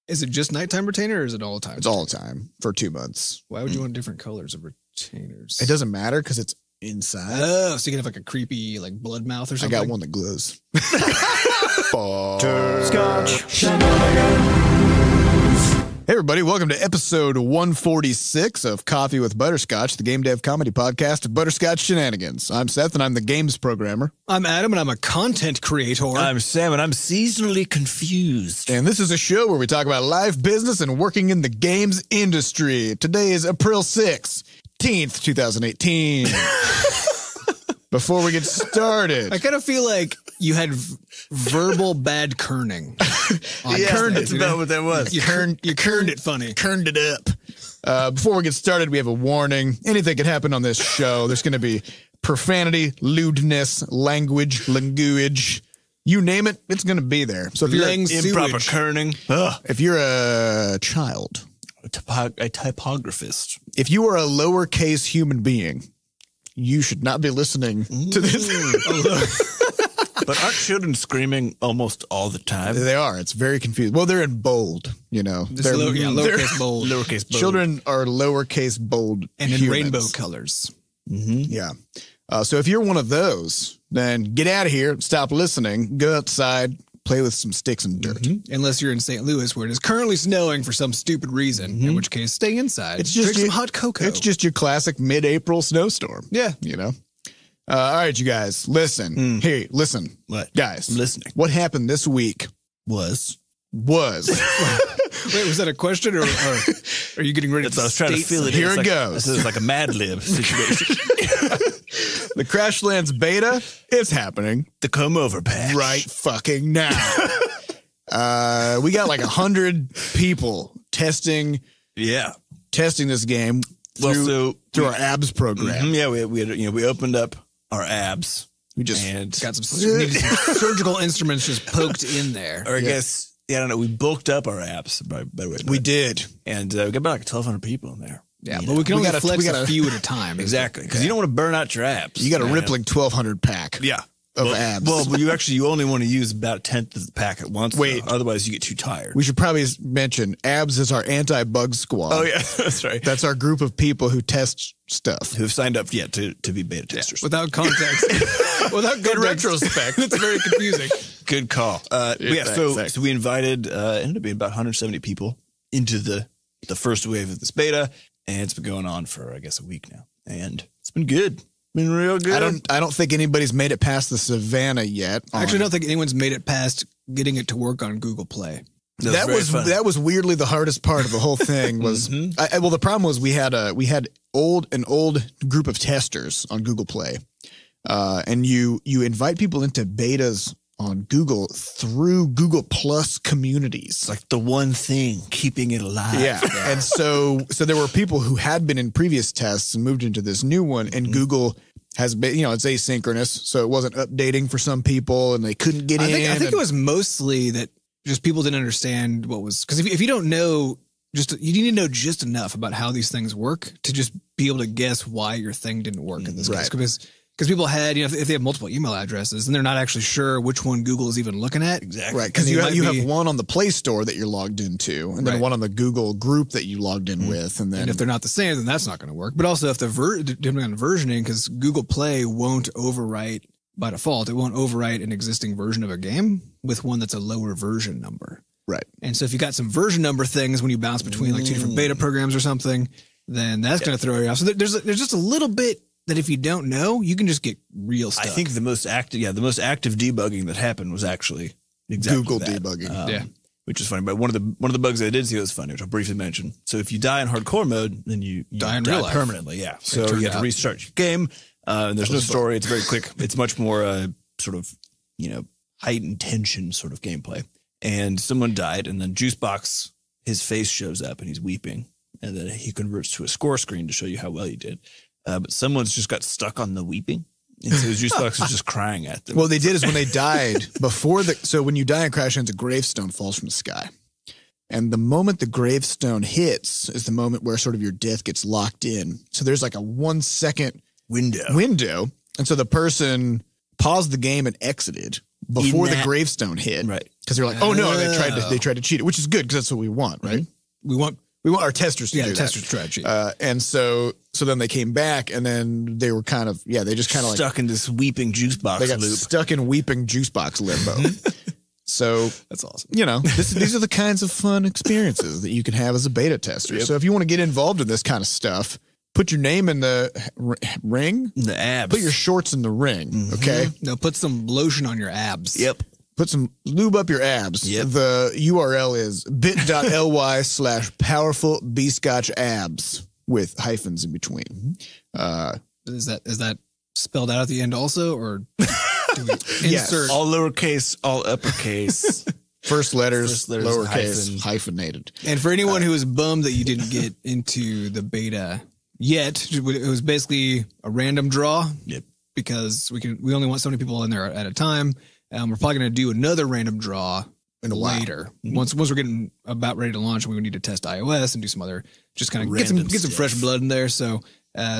Is it just nighttime retainer or is it all the time? It's all the time for 2 months. Why would you want different colors of retainers? It doesn't matter because it's inside. Oh, so you can have like a creepy like blood mouth or something? I got one that glows. Butterscotch. Hey everybody, welcome to episode 146 of Coffee with Butterscotch, the game dev comedy podcast of Butterscotch Shenanigans. I'm Seth and I'm the games programmer. I'm Adam and I'm a content creator. I'm Sam and I'm seasonally confused. And this is a show where we talk about life, business, and working in the games industry. Today is April 6th, 2018. Before we get started, I kind of feel like you had verbal bad kerning. That's about what that was. You kerned it funny. Kerned it up. Before we get started, we have a warning. Anything can happen on this show. There's going to be profanity, lewdness, language. You name it, it's going to be there. So if you're improper kerning, if you're a child, a typographist, if you are a lowercase human being, you should not be listening to this. But aren't children screaming almost all the time? They are. It's very confusing. Well, they're in bold, you know. Lowercase bold. Lowercase bold. Children are lowercase bold and in humans. rainbow colors. Yeah. So if you're one of those, then get out of here, stop listening, go outside, play with some sticks and dirt. Unless you're in St. Louis where it is currently snowing for some stupid reason, in which case stay inside. It's just drink some hot cocoa. It's just your classic mid-April snowstorm. Yeah. You know. All right, you guys, listen. Hey, listen. What? Guys, I'm listening. What happened this week Was. Wait, was that a question or are you getting ready I was trying to feel it. Here it it goes. This is like a Mad Lib situation. The Crashlands beta is happening. The come over patch. Right fucking now. We got like 100 people testing this game through our abs program. Yeah, we opened up our abs. We just got some needed some surgical instruments just poked in there. Or I guess, I don't know. We bulked up our abs, by the way. We did. And we got about like 1,200 people in there. Yeah, but we can only flex a few at a time. Exactly. Because you don't want to burn out your abs. You got a rippling 1,200 pack. Yeah. Of abs. Well, you only want to use about a tenth of the pack at once. Wait. Though. Otherwise, you get too tired. We should probably mention abs is our anti-bug squad. Oh, yeah. That's right. That's our group of people who test stuff. Who've signed up, to be beta testers. Without context. In retrospect. It's very confusing. Good call. So we invited, ended up being about 170 people into the first wave of this beta. And it's been going on for, I guess, a week now. And it's been good. Been real good. I don't think anybody's made it past the Savannah yet. I actually don't think anyone's made it past getting it to work on Google Play. That was weirdly the hardest part of the whole thing was well, the problem was we had an old group of testers on Google Play. And you invite people into betas on Google through Google Plus communities. It's like the one thing keeping it alive. Yeah. And so there were people who had been in previous tests and moved into this new one, and Google has been, it's asynchronous, so it wasn't updating for some people and they couldn't get in. I think it was mostly that just people didn't understand what was, because if you don't know, you need to know just enough about how these things work to just be able to guess why your thing didn't work in this case. Because people had, if they have multiple email addresses and they're not actually sure which one Google is even looking at. Exactly. Right. Because you have one on the Play Store that you're logged into and then one on the Google group that you logged in with. And then if they're not the same, then that's not going to work. But also if depending on versioning, because Google Play won't overwrite by default, it won't overwrite an existing version of a game with one that's a lower version number. Right. And so if you got some version number things when you bounce between like two different beta programs or something, then that's going to throw you off. So there's just a little bit that if you don't know, you can just get real stuff. I think the most active debugging that happened was actually exactly Google that. debugging. Which is funny. But one of the bugs I did see that was funny, which I'll briefly mention. So if you die in hardcore mode, then you die in real life permanently. Yeah. So you have to restart your game. And there's no story. It's very quick. It's much more sort of heightened tension sort of gameplay. And someone died, and then Juicebox, his face shows up, and he's weeping, and then he converts to a score screen to show you how well you did. But someone's just got stuck on the weeping. And so Juicebox was just crying at them. Well, they did is when they died so when you die in Crashlands, a gravestone falls from the sky. And the moment the gravestone hits is the moment where sort of your death gets locked in. So there's like a 1 second window. And so the person paused the game and exited before the gravestone hit. Right. Because they're like, oh no, they tried to cheat it, which is good because that's what we want, right? We want our testers to do that. testers to try to cheat. And so then they came back and then they were kind of, they just kind of like stuck in this weeping juice box they got loop. stuck in weeping juice box limbo. So that's awesome. These are the kinds of fun experiences that you can have as a beta tester. So if you want to get involved in this kind of stuff, put your name in the ring, the abs. Put your shorts in the ring. Okay. Now put some lotion on your abs. Yep. Put some lube up your abs. Yep. The URL is bit.ly/powerful Butterscotch abs with hyphens in between. Is that spelled out at the end also, or do we insert all lowercase, all uppercase? First letters lowercase, hyphenated. And for anyone who is bummed that you didn't get into the beta yet, it was basically a random draw. Yep. Because we only want so many people in there at a time. We're probably going to do another random draw later. Once we're getting about ready to launch, we would need to test iOS and do some other, just kind of get some fresh blood in there. So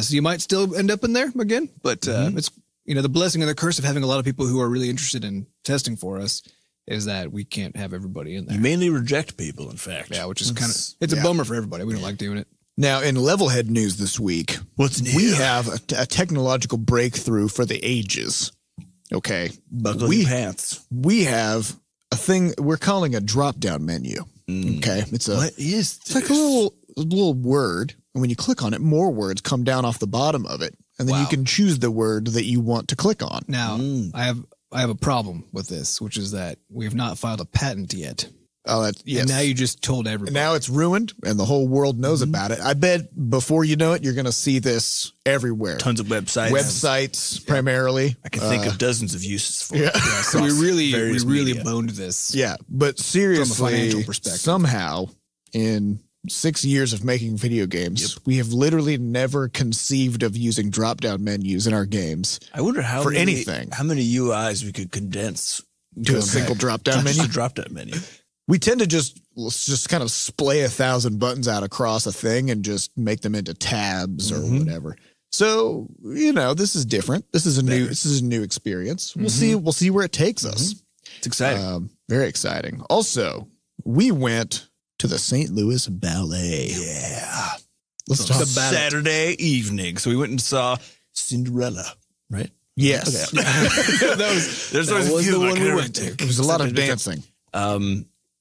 you might still end up in there again, but it's the blessing and the curse of having a lot of people who are really interested in testing for us is that we can't have everybody in there. You mainly reject people, in fact. Yeah, which is it's a bummer for everybody. We don't like doing it. Now, in Levelhead news this week, we have a technological breakthrough for the ages. Okay. Buckle your pants. We have a thing we're calling a drop-down menu. Okay. It's like a little word. And when you click on it, more words come down off the bottom of it. And then you can choose the word that you want to click on. Now, I have a problem with this, which is that we have not filed a patent yet. Oh, that's yes. And now you just told everybody. And now it's ruined, and the whole world knows about it. I bet before you know it, you're going to see this everywhere. Tons of websites. Websites, primarily. I can think of dozens of uses for it. Yeah, so we really boned this. Yeah, but seriously, from a financial perspective, somehow in 6 years of making video games, we have literally never conceived of using drop-down menus in our games. I wonder how many UIs we could condense to a single drop-down menu. Just a drop-down menu. We tend to just kind of splay 1,000 buttons out across a thing and just make them into tabs or whatever. So, this is different. This is a new experience. We'll see where it takes us. It's exciting. Very exciting. Also, we went to the St. Louis Ballet. Yeah. Let's talk about Saturday evening. So we went and saw Cinderella, right? Yes. Okay. that was the one we went to. It was a lot of dancing.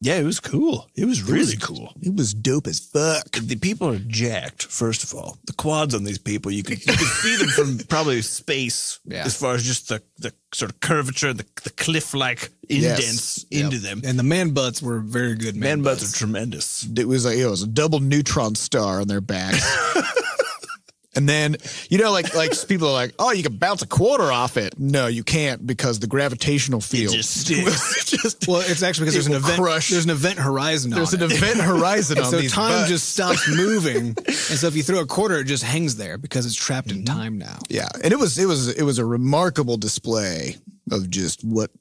Yeah, it was cool. It was really cool. It was dope as fuck. The people are jacked, first of all. The quads on these people, you could see them from probably space as far as just the sort of curvature, the cliff-like indents into them. And the man butts were very good. Man butts are tremendous. It was a double neutron star on their backs. And then, like people are like, oh, you can bounce a quarter off it. No, you can't because the gravitational field. It just sticks. Well, it's actually because there's an event horizon on it. There's an event horizon on these So time butts. just stops moving. And so if you throw a quarter, it just hangs there because it's trapped in time now. Yeah. And it was a remarkable display of just what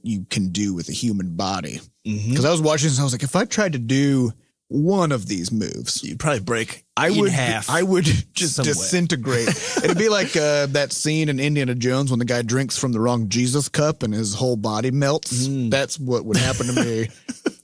you can do with a human body. Because I was watching this and I was like, if I tried to do one of these moves, you'd probably break half. I would just disintegrate. It'd be like that scene in Indiana Jones when the guy drinks from the wrong Jesus cup and his whole body melts. That's what would happen to me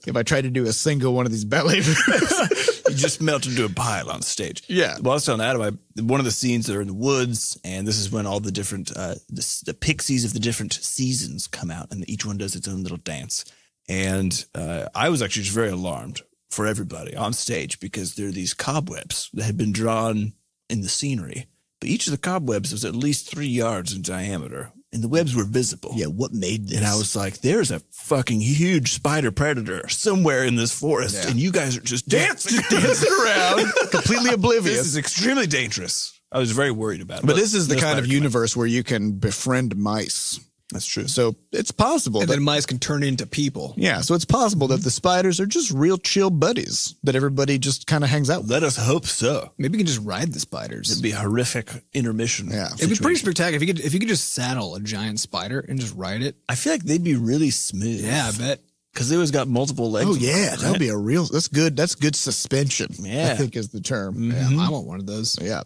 if I tried to do a single one of these ballet moves. You just melt into a pile on stage. Yeah. Well, I was telling Adam, one of the scenes are in the woods, and this is when all the different the pixies of the different seasons come out, and each one does its own little dance. And I was actually just very alarmed for everybody on stage because there are these cobwebs that had been drawn in the scenery. But each of the cobwebs was at least 3 yards in diameter, and the webs were visible. Yeah, what made this? And I was like, there's a fucking huge spider predator somewhere in this forest, and you guys are just dancing around, completely oblivious. This is extremely dangerous. I was very worried about it. But this is the kind of universe where you can befriend mice. That's true. So it's possible that mice can turn into people. Yeah, so it's possible that the spiders are just real chill buddies that everybody just kind of hangs out with. Let us hope so. Maybe you can just ride the spiders. It'd be a horrific intermission. Yeah, it'd be pretty spectacular if you could just saddle a giant spider and just ride it. I feel like they'd be really smooth. Yeah, I bet. Because they always got multiple legs. Oh yeah, that would be that's good. That's good suspension. Yeah, I think is the term. Yeah, I want one of those. Yeah.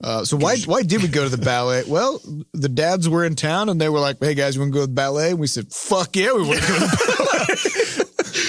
So why did we go to the ballet? Well, the dads were in town and they were like, hey guys, you want to go to the ballet? And we said, fuck yeah, we want to go to the ballet.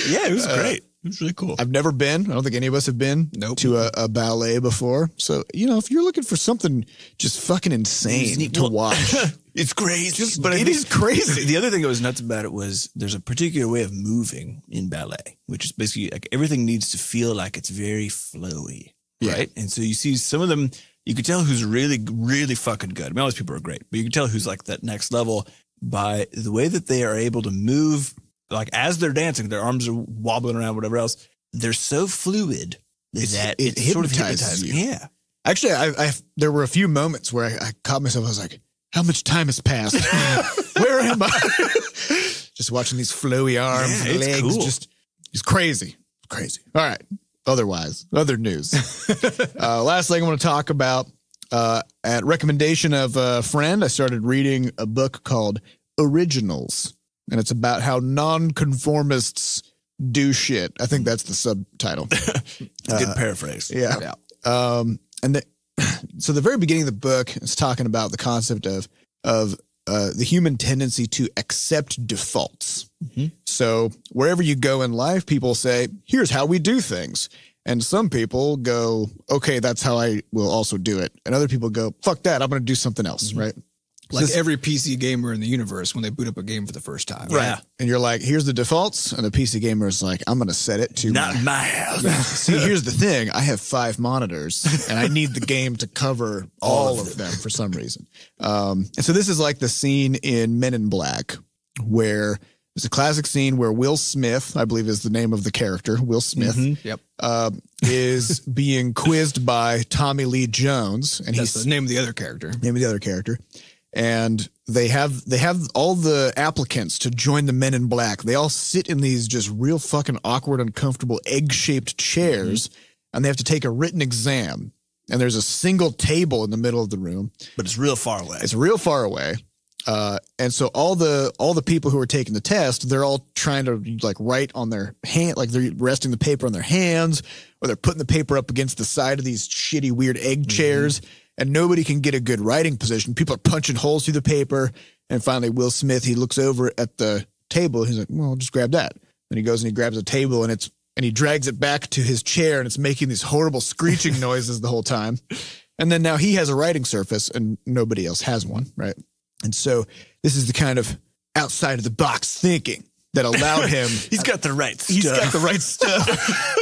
Yeah, it was great. It was really cool. I've never been. I don't think any of us have been to a ballet before. So, if you're looking for something just fucking insane to watch, it's crazy. It is crazy. The other thing that was nuts about it was there's a particular way of moving in ballet, which is basically like everything needs to feel like it's very flowy, right? And so you see some of them, you could tell who's really, really fucking good. I mean, all these people are great, but you can tell who's like that next level by the way that they are able to move. Like as they're dancing, their arms are wobbling around, whatever else. They're so fluid that it sort of hypnotizes you. Yeah. Actually, there were a few moments where I caught myself. I was like, how much time has passed? Where am I? Just watching these flowy arms and legs. Cool. It's crazy. Crazy. All right. Other news. Last thing I want to talk about, at recommendation of a friend, I started reading a book called Originals. And it's about how nonconformists do shit. I think that's the subtitle. Good paraphrase. Yeah. So the very beginning of the book is talking about the concept of the human tendency to accept defaults. Mm-hmm. So wherever you go in life, people say, here's how we do things. And some people go, okay, that's how I will also do it. And other people go, fuck that, I'm going to do something else, right? Like every PC gamer in the universe when they boot up a game for the first time. Right. Yeah. And you're like, here's the defaults. And the PC gamer is like, I'm going to set it to not my house. See, here's the thing. I have 5 monitors and I need the game to cover all of them for some reason. And so this is like the scene in Men in Black where it's a classic scene where Will Smith, I believe is the name of the character, Will Smith, is being quizzed by Tommy Lee Jones. And that's the name of the other character. And they have all the applicants to join the Men in Black. They all sit in these just real fucking awkward, uncomfortable egg-shaped chairs, and they have to take a written exam. And there's a single table in the middle of the room, but it's real far away. And so all the people who are taking the test, they're all trying to like write on their hand, like they're resting the paper on their hands, or they're putting the paper up against the side of these shitty, weird egg chairs. And nobody can get a good writing position. People are punching holes through the paper. And finally, Will Smith, he looks over at the table. He's like, well, just grab that. And he goes and he grabs a table and he drags it back to his chair and it's making these horrible screeching noises the whole time. And then now he has a writing surface and nobody else has one, right? And so this is the kind of outside of the box thinking that allowed him. He's got the right stuff. He's got the right stuff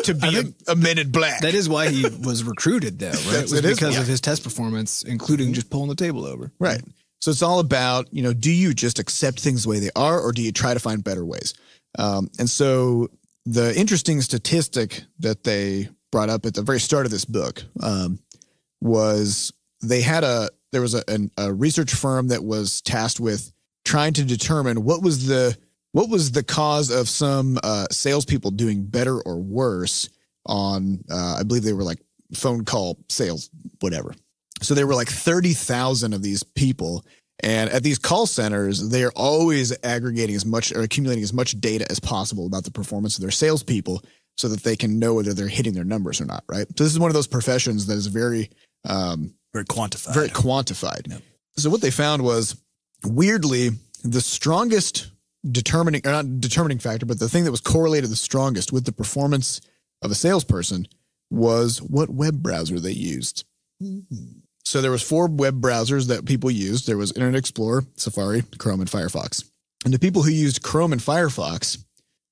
to be a Men in Black. That is why he was recruited, though, right? It was because of his test performance, including just pulling the table over. Right. So it's all about, do you just accept things the way they are, or do you try to find better ways? And so the interesting statistic that they brought up at the very start of this book was there was a research firm that was tasked with trying to determine what was the cause of some salespeople doing better or worse on, I believe they were like phone call sales, whatever. So there were like 30,000 of these people. And at these call centers, they are always aggregating as much or accumulating as much data as possible about the performance of their salespeople so that they can know whether they're hitting their numbers or not, right? So this is one of those professions that is very quantified. Yep. So what they found was, weirdly, the strongest not determining factor, but the thing that was correlated the strongest with the performance of a salesperson was what web browser they used. Mm-hmm. So there was 4 web browsers that people used. There was Internet Explorer, Safari, Chrome, and Firefox. And the people who used Chrome and Firefox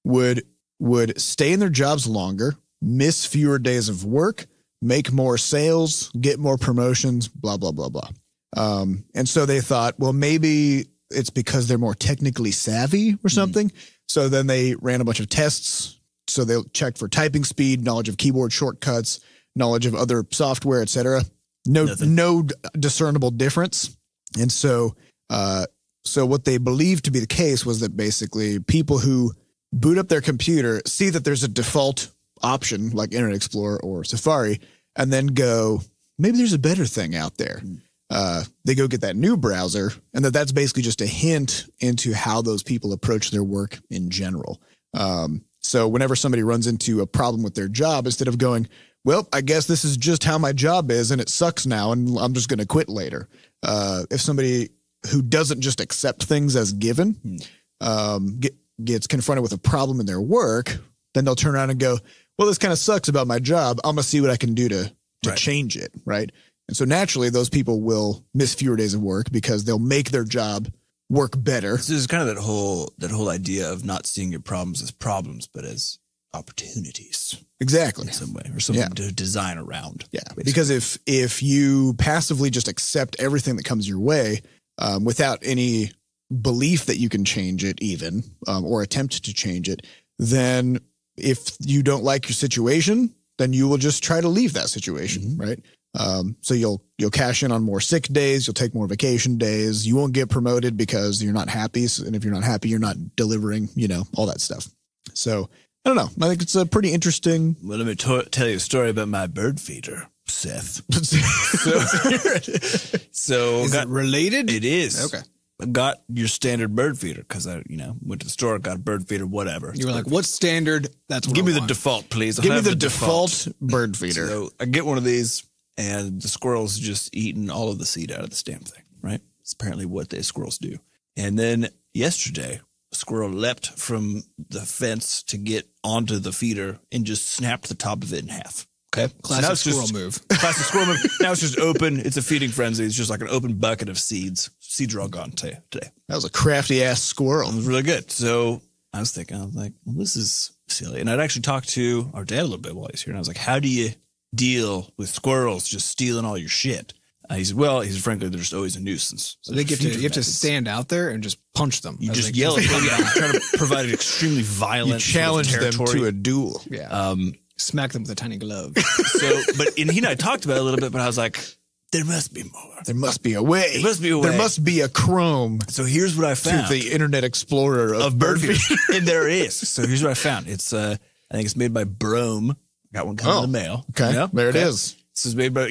would stay in their jobs longer, miss fewer days of work, make more sales, get more promotions, blah, blah, blah, blah. And so they thought, well, maybe it's because they're more technically savvy or something. Mm-hmm. So then they ran a bunch of tests. So they checked for typing speed, knowledge of keyboard shortcuts, knowledge of other software, et cetera. No discernible difference. And so what they believed to be the case was that basically people who boot up their computer see that there's a default option like Internet Explorer or Safari, and then go, maybe there's a better thing out there. They go get that new browser, and that's basically just a hint into how those people approach their work in general. So whenever somebody runs into a problem with their job, instead of going, well, I guess this is just how my job is and it sucks now and I'm just going to quit later. If somebody who doesn't just accept things as given gets confronted with a problem in their work, then they'll turn around and go, well, this kind of sucks about my job. I'm going to see what I can do to change it, right? And so naturally, those people will miss fewer days of work because they'll make their job work better. So there's kind of that whole idea of not seeing your problems as problems, but as opportunities. Exactly. In some way, or something to design around. Yeah. Basically. Because if you passively just accept everything that comes your way without any belief that you can change it even or attempt to change it, then if you don't like your situation, then you will just try to leave that situation, right? So you'll cash in on more sick days. You'll take more vacation days. You won't get promoted because you're not happy. And if you're not happy, you're not delivering, all that stuff. So I don't know. I think it's a pretty interesting. Well, let me tell you a story about my bird feeder, Seth. So is it related? It is. Okay. I got your standard bird feeder because I, went to the store, got a bird feeder, whatever. You were like, what's standard? That's what Give I me the want. default, please. Give me the default bird feeder. So I get one of these, and the squirrel's just eating all of the seed out of this damn thing, right? It's apparently what the squirrels do. And then yesterday, a squirrel leapt from the fence to get onto the feeder and just snapped the top of it in half. Okay. Classic squirrel move. Classic squirrel move. Now it's just open. It's a feeding frenzy. It's just like an open bucket of seeds. Seeds are all gone today. That was a crafty ass squirrel. It was really good. So I was like, well, this is silly. And I'd actually talked to our dad a little bit while he's here. And I was like, how do you deal with squirrels just stealing all your shit? He said, frankly, they're just always a nuisance. So you have to stand out there and just punch them. You just yell at them. Try to provide an extremely violent challenge sort of them to a duel. Yeah. Smack them with a tiny glove. And he and I talked about it a little bit, but I was like, there must be more. There must be a way. There must be a way. There must be a Chrome. So here's what I found. To the Internet Explorer of bird feeder. And there is. So here's what I found. It's I think it's made by Brome. Got one coming in the mail. Okay. Yeah, there it is. This is made by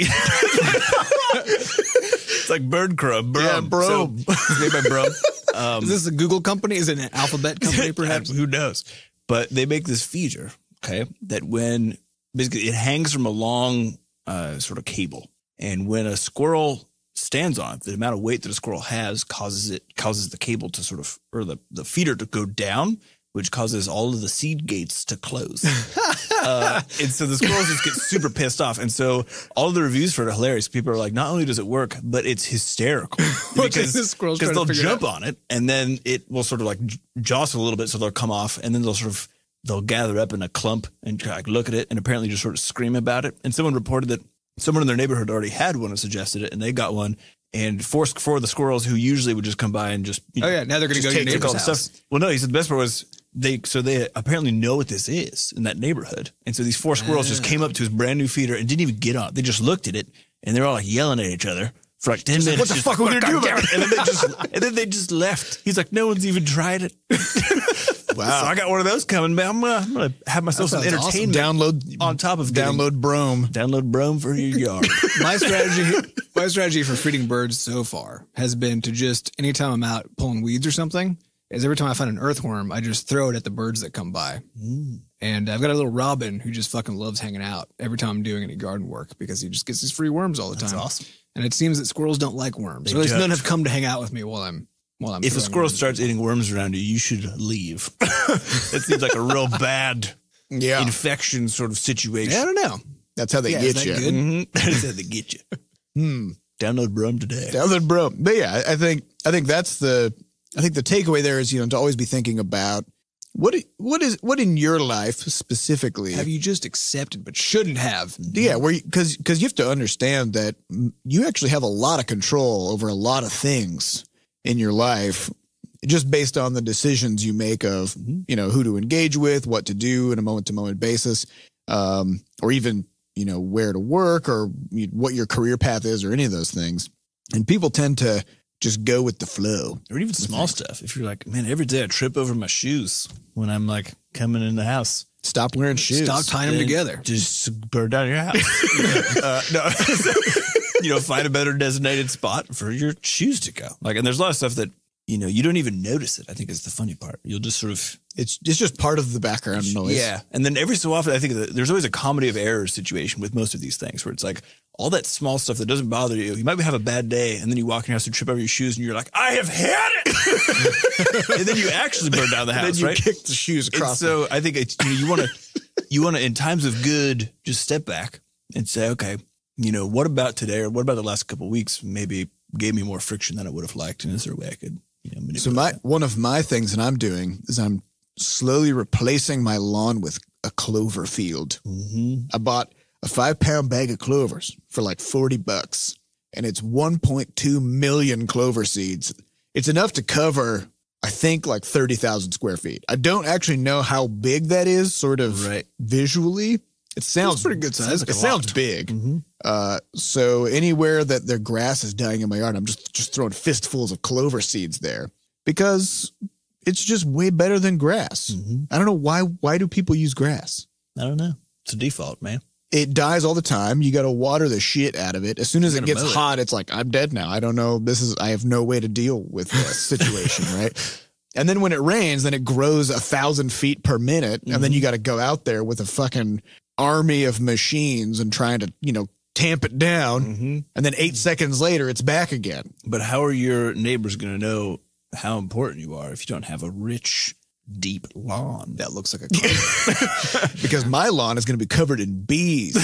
it's like bird crumb. Brome. Yeah, Brome. So, it's made by Brome. Is this a Google company? Is it an alphabet company perhaps? Who knows? But they make this feeder, that when basically it hangs from a long sort of cable. And when a squirrel stands on it, the amount of weight that a squirrel has causes the cable to sort of, or the feeder to go down, which causes all of the seed gates to close. And so the squirrels just get super pissed off. And so all of the reviews for it are hilarious. People are like, not only does it work, but it's hysterical because they'll jump on it and then it will sort of like jostle a little bit. So they'll come off and then they'll gather up in a clump and like look at it and apparently just sort of scream about it. And someone reported that someone in their neighborhood already had one and suggested it, and they got one. And for the squirrels who usually would just come by and just now they're going to go to your neighbor's house. Well, no, he said the best part was they apparently know what this is in that neighborhood, and so these 4 squirrels just came up to his brand new feeder and didn't even get on. They just looked at it and they're all like yelling at each other for like 10 minutes. What the fuck were they doing? And then they just left. He's like, no one's even tried it. Wow. So I got one of those coming, man. I'm gonna have myself some entertainment. Awesome. Download on top of download Brome. Download Brome for your yard. My strategy for feeding birds so far has been to just anytime I'm out pulling weeds or something, is every time I find an earthworm, I just throw it at the birds that come by. And I've got a little robin who just fucking loves hanging out every time I'm doing any garden work because he just gets his free worms all the time. That's awesome. And it seems that squirrels don't like worms. Or at least none have come to hang out with me while I'm if a squirrel starts eating worms around you, you should leave. It seems like a real bad infection sort of situation. Yeah, I don't know. That's how they get you. That's how they get you. Download Brome today. Download Brome. But yeah, I think that's the takeaway there is, to always be thinking about what in your life specifically have you just accepted but shouldn't have? Yeah, because you have to understand that you actually have a lot of control over a lot of things in your life just based on the decisions you make of, who to engage with, what to do in a moment-to-moment basis, or even, where to work or what your career path is or any of those things. And people tend to just go with the flow. Or even small stuff. If you're like, man, every day I trip over my shoes when I'm like coming in the house. Stop wearing shoes. Stop tying them together. Just burn down your house. No. Find a better designated spot for your shoes to go. And there's a lot of stuff that, you don't even notice it. I think is the funny part. You'll just sort of it's just part of the background noise. Yeah, and then every so often, I think there's always a comedy of errors situation with most of these things, where it's like all that small stuff that doesn't bother you. You might have a bad day, and then you walk in your house and trip over your shoes, and you're like, "I have had it," and then you actually burn down the house. Then you right? kick the shoes across. So I think it's, you want to in times of good just step back and say, okay, what about today, or what about the last couple of weeks? Maybe gave me more friction than I would have liked, and is there a way I could manipulate So one of my things that I'm doing is I'm slowly replacing my lawn with a clover field. Mm-hmm. I bought a 5-pound bag of clovers for like $40, and it's 1.2 million clover seeds. It's enough to cover, I think, like 30,000 square feet. I don't actually know how big that is, sort of visually. It sounds pretty good size. It sounds big. Mm-hmm. So anywhere that their grass is dying in my yard, I'm just throwing fistfuls of clover seeds there because it's just way better than grass. Mm-hmm. I don't know why do people use grass? I don't know. It's a default, man. It dies all the time. You got to water the shit out of it. As soon as it gets hot, it's like, I'm dead now. I don't know. I have no way to deal with this situation, right? And then when it rains, then it grows 1,000 feet per minute. And then you got to go out there with a fucking army of machines and trying to, tamp it down. Mm-hmm. And then 8 seconds later, it's back again. But how are your neighbors going to know how important you are if you don't have a rich, deep lawn? That looks like a carpet. Because my lawn is going to be covered in bees.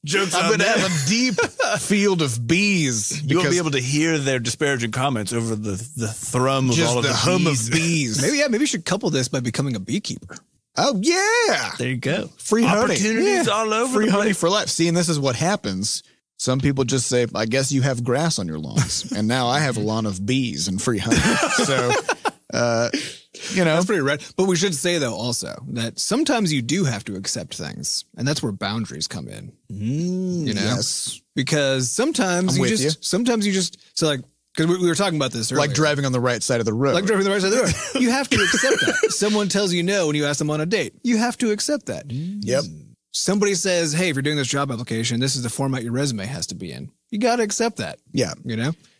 Jokes I'm going to have a deep field of bees. You won't be able to hear their disparaging comments over the thrum of all of the hum bees. of bees. Maybe you should couple this by becoming a beekeeper. Oh, yeah. There you go. Free honey. Opportunities all over. Free honey for life. See, and this is what happens. Some people just say, I guess you have grass on your lawns. And now I have a lawn of bees and free honey. So, That's pretty rad. But we should say, though, also that sometimes you do have to accept things. And that's where boundaries come in. Yes. Because sometimes you just, so like, because we were talking about this earlier. Like driving on the right side of the road. You have to accept that. Someone tells you no when you ask them on a date. You have to accept that. Yep. Somebody says, hey, if you're doing this job application, this is the format your resume has to be in. You got to accept that. Yeah.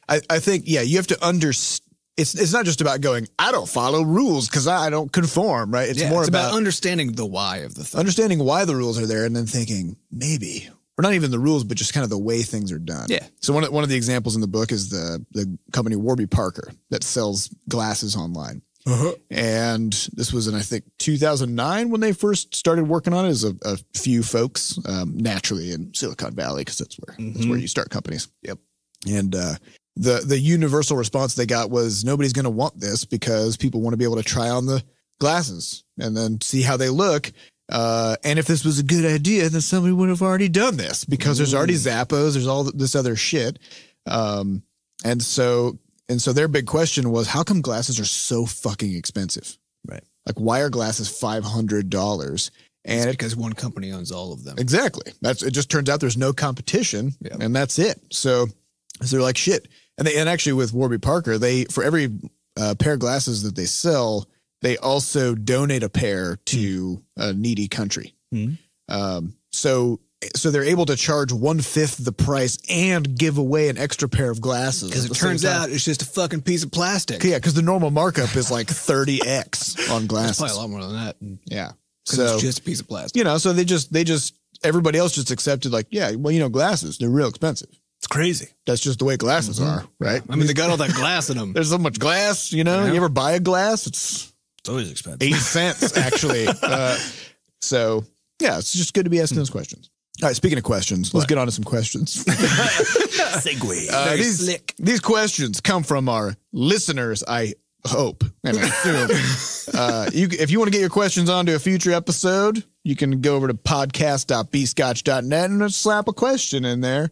I think, you have to understand. It's not just about going, I don't follow rules because I don't conform, right? It's more about understanding the why of the thing. Understanding why the rules are there and then thinking, maybe. Or not even the rules, but just kind of the way things are done. Yeah. So one of the examples in the book is the company Warby Parker that sells glasses online. Uh-huh. And this was in, I think, 2009 when they first started working on it as a few folks, naturally in Silicon Valley, because that's where you start companies. Yep. And the universal response they got was nobody's going to want this because people want to be able to try on the glasses and then see how they look. And if this was a good idea, then somebody would have already done this because there's already Zappos, there's all this other shit. And so their big question was, how come glasses are so fucking expensive? Right. Like, why are glasses $500? And it's because one company owns all of them. Exactly. It just turns out there's no competition and that's it. So they're like, shit. And actually with Warby Parker, for every pair of glasses that they sell, they also donate a pair to a needy country. So they're able to charge 1/5 the price and give away an extra pair of glasses. Because it turns out it's just a fucking piece of plastic. Yeah, because the normal markup is like 30x on glasses. It's probably a lot more than that. Yeah. So it's just a piece of plastic. So they just everybody else just accepted like, yeah, well, glasses, they're real expensive. It's crazy. That's just the way glasses are, right? I mean, they got all that glass in them. There's so much glass, You ever buy a glass? It's always expensive. 8 cents, actually. So, yeah, it's just good to be asking those questions. All right, speaking of questions, let's get on to some questions. Segue. These questions come from our listeners, I hope and assume. If you want to get your questions onto a future episode, you can go over to podcast.bscotch.net and slap a question in there.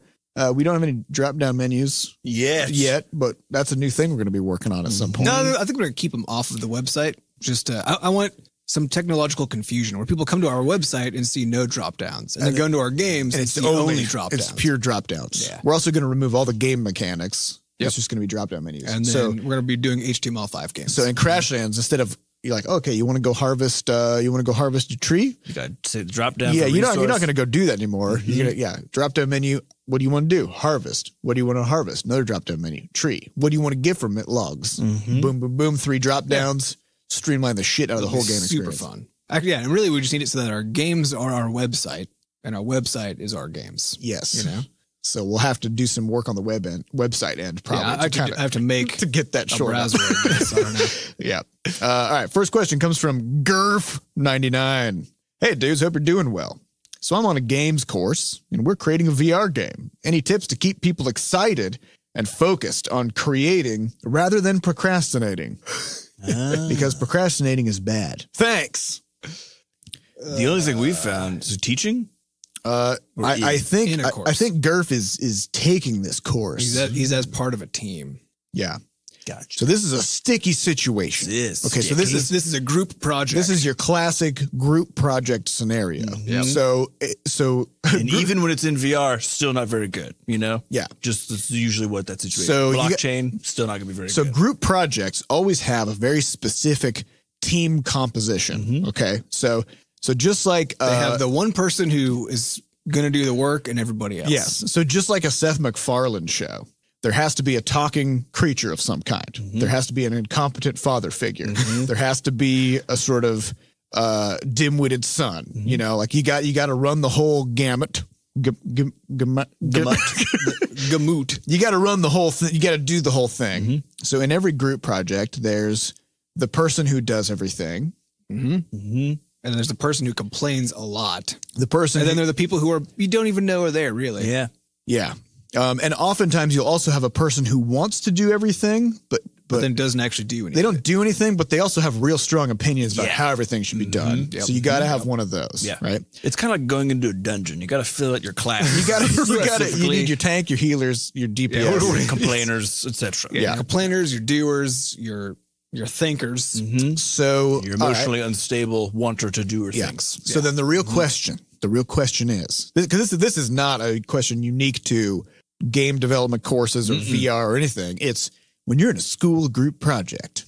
We don't have any drop-down menus yet, but that's a new thing we're going to be working on at some point. No, I think we're going to keep them off of the website. Just I want some technological confusion where people come to our website and see no drop-downs, and then go into our games and it's the only drop-downs. It's pure drop-downs. Yeah. We're also going to remove all the game mechanics. Yep. It's just going to be drop-down menus. And then we're going to be doing HTML5 games. So in Crashlands, instead of you're like, okay, you want to go harvest a tree? You got to say the drop down. Yeah, you're not going to go do that anymore. You're gonna, drop down menu. What do you want to do? Harvest. What do you want to harvest? Another drop down menu. Tree. What do you want to get from it? Logs. Boom, boom, boom. 3 drop downs. Streamline the shit out of the whole game. Super fun. Actually, yeah, and really we just need it so that our games are our website, and our website is our games. Yes. You know. So we'll have to do some work on the website end, probably. Yeah, I have to make to get that short. Browser. I don't know. Yeah. All right. First question comes from Gurf99. Hey, dudes. Hope you're doing well. So I'm on a games course, and we're creating a VR game. Any tips to keep people excited and focused on creating rather than procrastinating? Because procrastinating is bad. Thanks. The only thing we've found is teaching. I think Gurf is taking this course. He's as part of a team. Yeah. Gotcha. So this is a sticky situation. Okay, so this is a group project. This is your classic group project scenario. Yep. So and even when it's in VR, still not very good. You know. Yeah. Just that's usually what that situation. So blockchain still not gonna be very good. So group projects always have a very specific team composition. Okay. So just like they have the one person who is going to do the work and everybody else. Yes. So just like a Seth MacFarlane show, there has to be a talking creature of some kind. There has to be an incompetent father figure. There has to be a sort of dim-witted son. You know, like you got to run the whole gamut. Gamut. You got to run the whole thing. You got to do the whole thing. So in every group project, there's the person who does everything. And there's the person who complains a lot. The person, and then there are the people who you don't even know are there, really. Yeah. Yeah. And oftentimes you'll also have a person who wants to do everything, but then doesn't actually do anything. They don't do anything, but they also have real strong opinions about how everything should be done. So you got to have one of those. Yeah. Right. It's kind of like going into a dungeon. You got to fill out your class. You need your tank, your healers, your DPS, complainers, etc. Yeah. Complainers, your doers, your thinkers. So you're emotionally unstable, wanter to do things. So then the real question is, because this is not a question unique to game development courses or VR or anything. It's when you're in a school group project,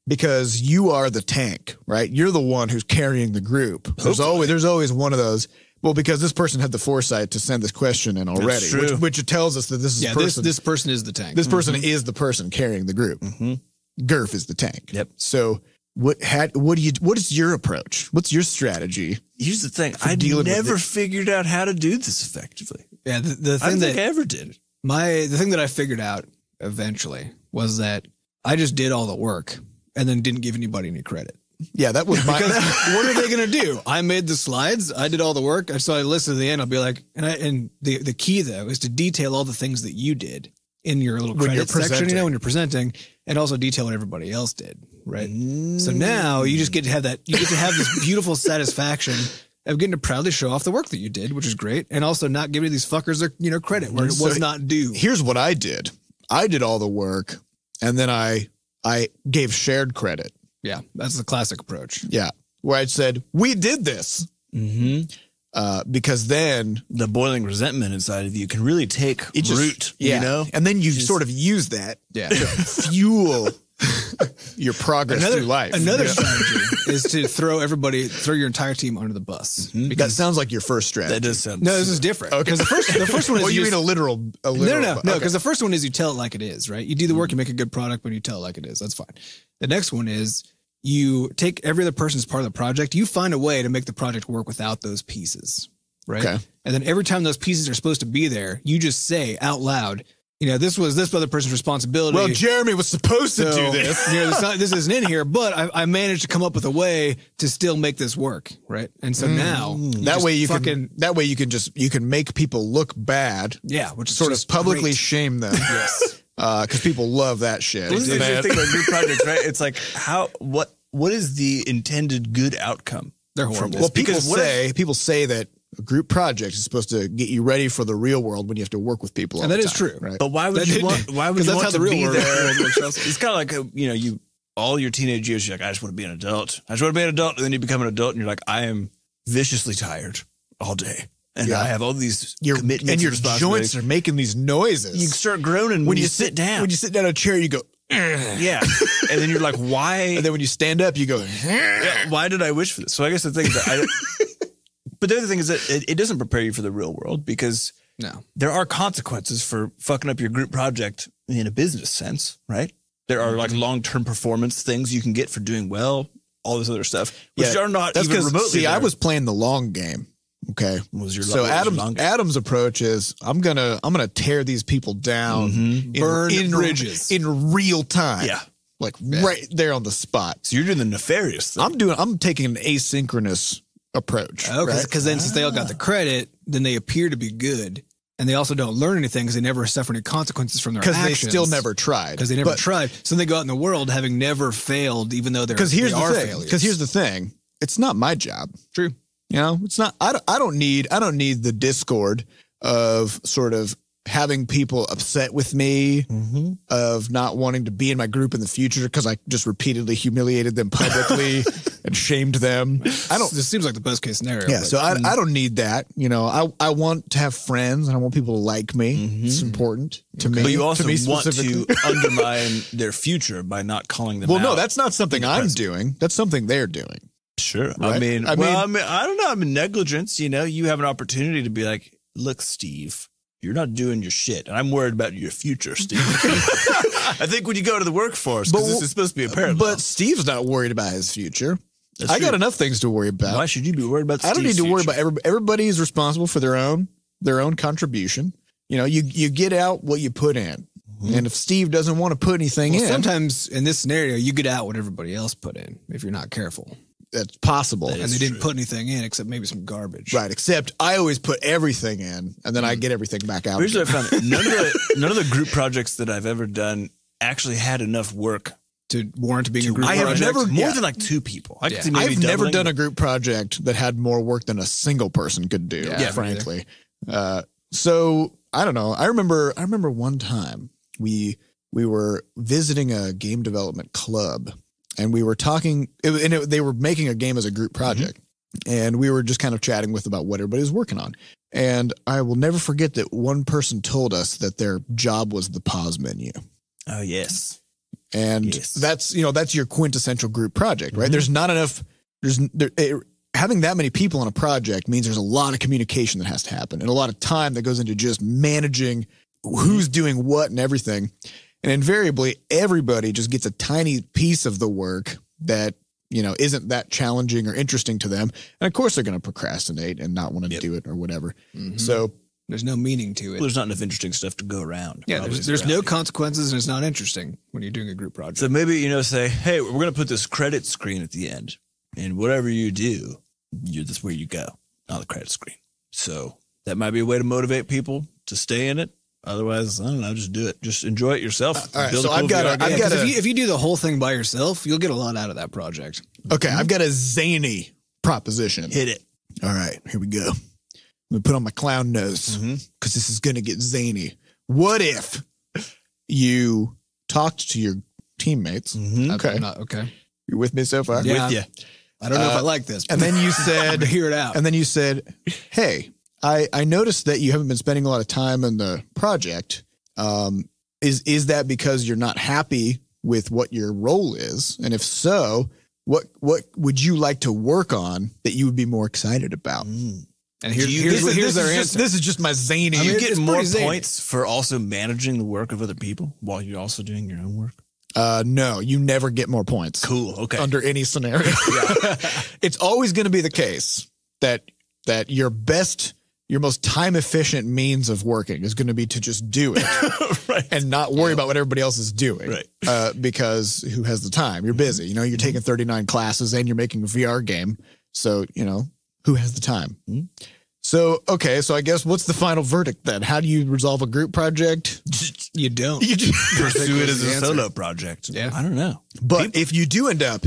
because you are the tank, right? You're the one who's carrying the group. There's always one of those. Well, because this person had the foresight to send this question in already, which tells us that this person is the tank. This person is the person carrying the group. Gurf is the tank. Yep. So what is your approach? What's your strategy? Here's the thing. I never figured out how to do this effectively. Yeah. The thing I ever did. The thing that I figured out eventually was that I just did all the work and then didn't give anybody any credit. Yeah, that was my. What are they going to do? I made the slides. I did all the work. So I listened to the end. I'll be like, and the key though is to detail all the things that you did in your little credit section, when you're presenting, and also detail what everybody else did. Right. So now you just get to have that. You get to have this beautiful satisfaction of getting to proudly show off the work that you did, which is great, and also not giving these fuckers their credit where it was not due. Here's what I did. I did all the work, and then I gave shared credit. Yeah, that's the classic approach. Yeah, where I said, we did this. Because then the boiling resentment inside of you can really take root, you know? And then you sort of use that to fuel your progress through life. Another strategy is to throw your entire team under the bus. That sounds like your first strategy. That does sound. No, this is different. Okay. Because the first one is you mean a literal. No. Because the first one is you tell it like it is, right? You do the work, you make a good product, but you tell it like it is. That's fine. The next one is you take every other person's part of the project. You find a way to make the project work without those pieces, right? Okay. And then every time those pieces are supposed to be there, you just say out loud, this was this other person's responsibility. Well, Jeremy was supposed to do this. This isn't in here, but I managed to come up with a way to still make this work, right? And so now that way you can make people look bad. Yeah, which is sort of publicly shame them. Yes. Because people love that shit. This is the interesting thing about group projects, right? It's like what is the intended good outcome? They're horrible. Well, people say that a group project is supposed to get you ready for the real world when you have to work with people. And that is true, right? But why would you want to be there? It's kind of like all your teenage years. You're like, I just want to be an adult. I just want to be an adult, and then you become an adult, and you're like, I am viciously tired all day. And I have all these commitments, and your joints are making these noises. You start groaning when you sit down. When you sit down in a chair, you go, Yeah. And then you're like, why? And then when you stand up, you go, why did I wish for this? So I guess the thing is that but the other thing is that it doesn't prepare you for the real world because there are consequences for fucking up your group project in a business sense, right? There are like long-term performance things you can get for doing well, all this other stuff, which are not even remotely. See, I was playing the long game. Okay. So Adam's approach is I'm gonna tear these people down, burn bridges in real time. Yeah. Like right there on the spot. So you're doing the nefarious thing. I'm taking an asynchronous approach. Okay. Because then since they all got the credit, then they appear to be good. And they also don't learn anything because they never suffer any consequences from their actions. Because they still never tried. Because they never tried. So they go out in the world having never failed, even though they are failures. Because here's the thing. It's not my job. True. You know, it's not. I don't need the discord of sort of having people upset with me, of not wanting to be in my group in the future because I just repeatedly humiliated them publicly and shamed them. This seems like the best case scenario. Yeah, so I don't need that. You know, I want to have friends and I want people to like me. It's important to me. But you also want to undermine their future by not calling them out. Well, no, that's not something I'm doing. That's something they're doing. Sure. Right? I mean, I don't know. I mean, negligence, you know, you have an opportunity to be like, look, Steve, you're not doing your shit. And I'm worried about your future, Steve. I think when you go to the workforce, because this is supposed to be a parallel. But Steve's not worried about his future. I got enough things to worry about. Why should you be worried about Steve's I don't need to worry future? about everybody is responsible for their own contribution. You know, you get out what you put in. And if Steve doesn't want to put anything in. Sometimes in this scenario, you get out what everybody else put in if you're not careful. That's possible. And they didn't put anything in except maybe some garbage. Right. Except I always put everything in and then I get everything back out. Here's what I found. None of the group projects that I've ever done actually had enough work to warrant being a group project. I have never more than like two people. I've never done a group project that had more work than a single person could do. Yeah, frankly. So I don't know. I remember one time we were visiting a game development club. And we were talking, they were making a game as a group project. And we were just kind of chatting about what everybody was working on. And I will never forget that one person told us that their job was the pause menu. Oh, yes. And that's your quintessential group project, right? There's not enough, having that many people on a project means there's a lot of communication that has to happen and a lot of time that goes into just managing who's doing what and everything. And invariably, everybody just gets a tiny piece of the work that, you know, isn't that challenging or interesting to them. And of course, they're going to procrastinate and not want to do it or whatever. So there's no meaning to it. Well, there's not enough interesting stuff to go around. Yeah, there's no consequences and it's not interesting when you're doing a group project. So maybe, you know, say, hey, we're going to put this credit screen at the end. And whatever you do, that's where you go, not the credit screen. So that might be a way to motivate people to stay in it. Otherwise, I don't know, just do it. Just enjoy it yourself. All right, so if you do the whole thing by yourself, you'll get a lot out of that project. Okay, I've got a zany proposition. Hit it. All right, here we go. I'm going to put on my clown nose because this is going to get zany. What if you talked to your teammates? Okay. Okay. You're with me so far? Yeah. With you. I don't know if I like this. And then you said, hear it out. And then you said, hey, I noticed that you haven't been spending a lot of time in the project. Is that because you're not happy with what your role is? And if so, what would you like to work on that you would be more excited about? And here's their answer. This is just my zany. You get more points for also managing the work of other people while you're also doing your own work? No, you never get more points. Cool. Okay. Under any scenario. It's always going to be the case that your most time efficient means of working is going to be to just do it right. and not worry about what everybody else is doing. Right. Because who has the time? You're busy. You know, you're taking 39 classes and you're making a VR game. So, you know, who has the time? So, okay. So I guess what's the final verdict then? How do you resolve a group project? You don't. You just pursue it as a solo project. Yeah. I don't know. But if you do end up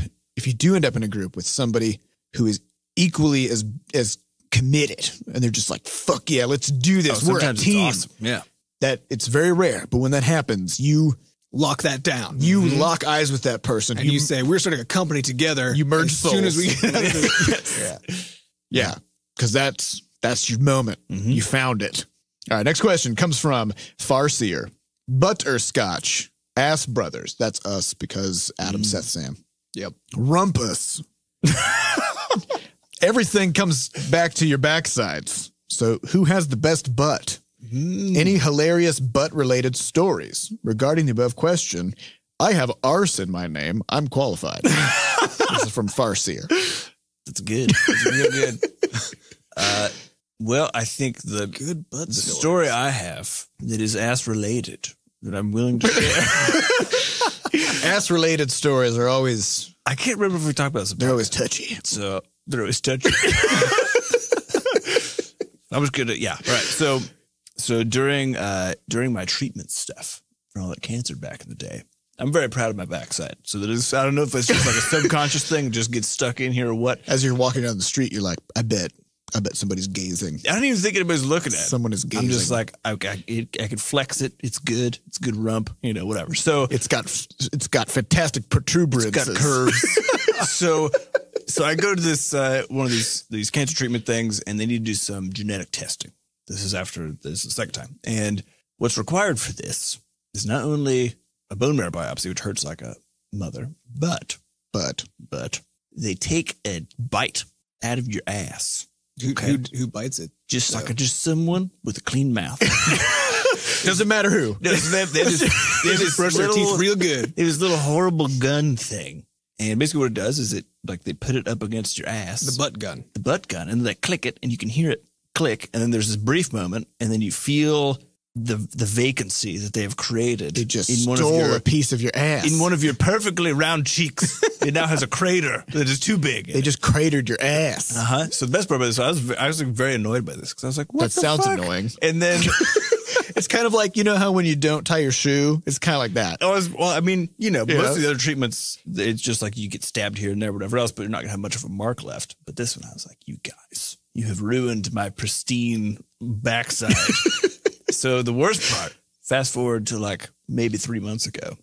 in a group with somebody who is equally as committed and they're just like, fuck yeah, let's do this. We're a team. Awesome. Yeah. That it's very rare. But when that happens, you lock that down. You lock eyes with that person. And you say, we're starting a company together. You merge souls. As soon as we get out of this. Yeah. Because that's your moment. You found it. All right. Next question comes from Farseer. Butterscotch Ass Brothers. That's us because Adam, Seth, Sam. Yep. Rump-us. Everything comes back to your backsides. So who has the best butt? Any hilarious butt-related stories? Regarding the above question, I have arse in my name. I'm qualified. This is from Farseer. That's good. That's real good. Well, I think the Good butt the stories. story I have that is ass related that I'm willing to share. Ass-related stories are always, I can't remember if we talked about this. they're always touchy. So they're always touchy. I was good at right. So during my treatment stuff for all that cancer back in the day, I'm very proud of my backside. So that is, I don't know if it's just like a subconscious thing, just gets stuck in here or what. As you're walking down the street, you're like, I bet somebody's gazing. I don't even think anybody's looking at it. Someone is gazing. I'm just like, I could flex it. It's good. It's good rump, whatever. So It's got fantastic protuberances. it's got curves. So I go to this one of these cancer treatment things, and they need to do some genetic testing. This is the second time. And what's required for this is not only a bone marrow biopsy, which hurts like a mother, but they take a bite out of your ass. Who bites it? Just someone with a clean mouth. Doesn't matter who. They just Brush their teeth real good. It was a little horrible gun thing. And basically what it does is they put it up against your ass. The butt gun. The butt gun. And they click it and you can hear it click. And then there's this brief moment and then you feel the vacancy that they have created. They just in stole a piece of your ass. in one of your perfectly round cheeks. It now has a crater that is too big. They just cratered your ass. So the best part about this, I was very annoyed by this because I was like, what That the sounds fuck? annoying. And then It's kind of like, how when you don't tie your shoe, it's kind of like that. most of the other treatments, it's just like you get stabbed here and there, whatever else, but you're not going to have much of a mark left. But this one, I was like, you guys, you have ruined my pristine backside. So the worst part, fast forward to like maybe 3 months ago,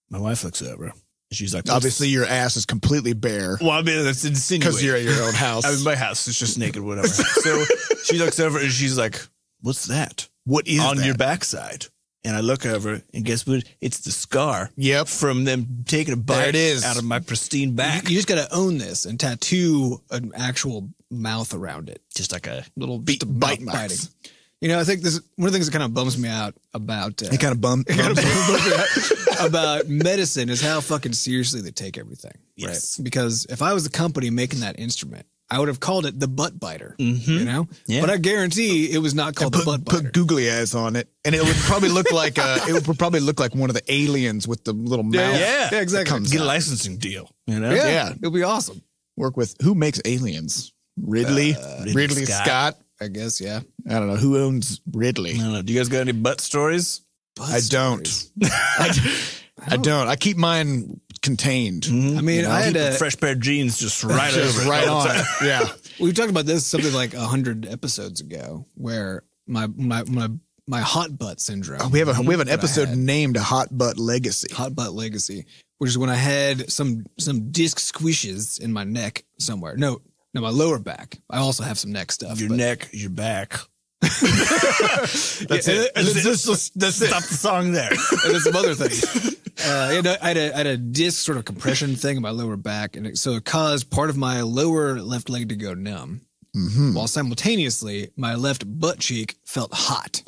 my wife looks over and she's like, Obviously, your ass is completely bare well, I mean, that's insinuating. because you're at your own house. I mean, my house is just naked, whatever. So she looks over and she's like, what's that? What is on that? your backside? And I look over and guess what? It's the scar. Yep. From them taking a There bite it is. out of my pristine back. You just got to own this and tattoo an actual mouth around it. Just like a Little Bite just a mouth marks. biting. I think this one of the things that kind of bums me out about It kind of bummed. about medicine is how fucking seriously they take everything. Yes. Right? Because if I was the company making that instrument, I would have called it the butt biter. Yeah. But I guarantee it was not called the butt biter. Put googly eyes on it, and it would probably look like one of the aliens with the little mouth. Yeah, exactly. comes Get a out. licensing deal. Yeah. It'll be awesome. Work with who makes aliens? Ridley Scott. I guess. Yeah. I don't know who owns Ridley. I don't know. Do you guys got any butt stories? I don't. I don't. I keep mine contained. I mean, I had Keep a a fresh pair of jeans just right Just over it right all the on time. it. Yeah. we talked about this something like 100 episodes ago, where my hot butt syndrome. We have an that I episode had. named Hot Butt Legacy. Hot butt legacy, which is when I had some disc squishes in my neck somewhere. No, my lower back. I also have some neck stuff. Your but- neck, your back. That's it. That's Stop the song there. And then some other things. I had a disc sort of compression thing in my lower back, and so it caused part of my lower left leg to go numb, while simultaneously my left butt cheek felt hot.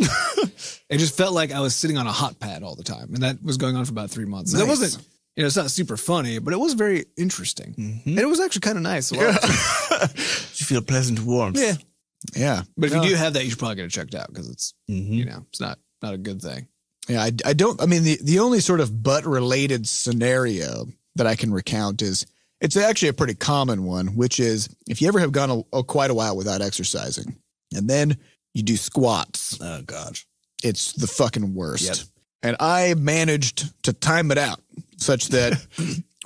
It just felt like I was sitting on a hot pad all the time, and that was going on for about 3 months. That wasn't, it's not super funny, but it was very interesting, and it was actually kind of nice. You feel pleasant warmth. Yeah, Yeah. but if you do have that, you should probably get it checked out because it's it's not a good thing. Yeah, I don't. I mean, the only sort of butt related scenario that I can recount is it's actually a pretty common one, which is if you ever have gone quite a while without exercising and then you do squats. Oh God, it's the fucking worst. Yep. And I managed to time it out such that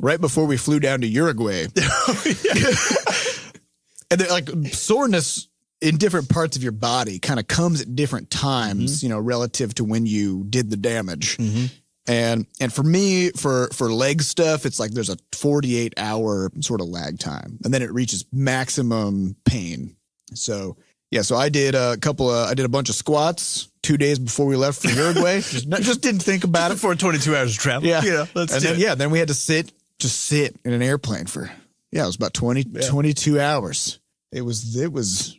right before we flew down to Uruguay, and like soreness in different parts of your body kind of comes at different times, relative to when you did the damage. And for me, for leg stuff, it's like there's a 48-hour sort of lag time, and then it reaches maximum pain. So Yeah, so I did a bunch of squats 2 days before we left for Uruguay. just didn't think about it. For 22 hours of travel. Yeah. Then we had to sit in an airplane for, it was about 22 hours. It was it was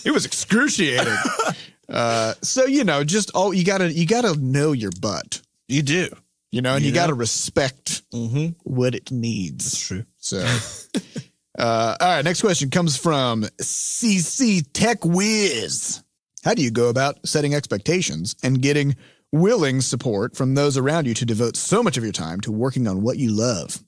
excruciating. So, you gotta know your butt. You do. And you gotta respect what it needs. That's true. So, all right, next question comes from cctechwiz. How do you go about setting expectations and getting willing support from those around you to devote so much of your time to working on what you love?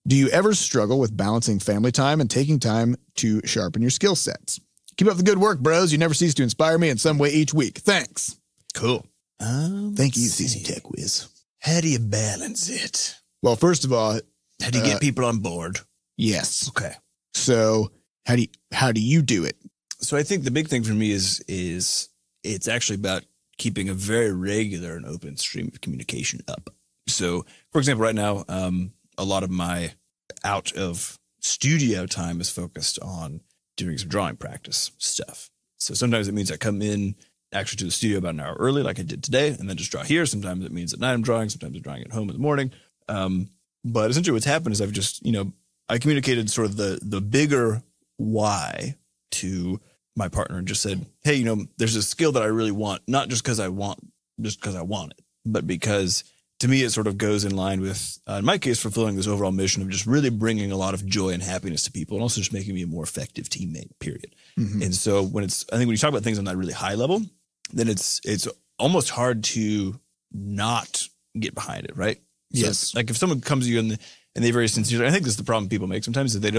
Do you ever struggle with balancing family time and taking time to sharpen your skill sets? Keep up the good work, bros. You never cease to inspire me in some way each week. Thanks. Cool. Thank you, cctechwiz. How do you balance it? Well, first of all, how do you get people on board? Yes. Okay. So how do you do it? So I think the big thing for me is it's actually about keeping a very regular and open stream of communication up. So, for example, right now, a lot of my out of studio time is focused on doing some drawing practice stuff. So sometimes it means I come in actually to the studio about an hour early, like I did today, and then just draw here. Sometimes it means at night I'm drawing. Sometimes I'm drawing at home in the morning. But essentially what's happened is I've just, I communicated sort of the bigger why to my partner and just said, hey, there's a skill that I really want, not just because I want it, but because to me, it sort of goes in line with, in my case, fulfilling this overall mission of just really bringing a lot of joy and happiness to people and also just making me a more effective teammate, period. Mm-hmm. And so I think when you talk about things on that really high level, then it's almost hard to not get behind it, right? Yes. So like if someone comes to you and they very sincerely, I think this is the problem people make sometimes is they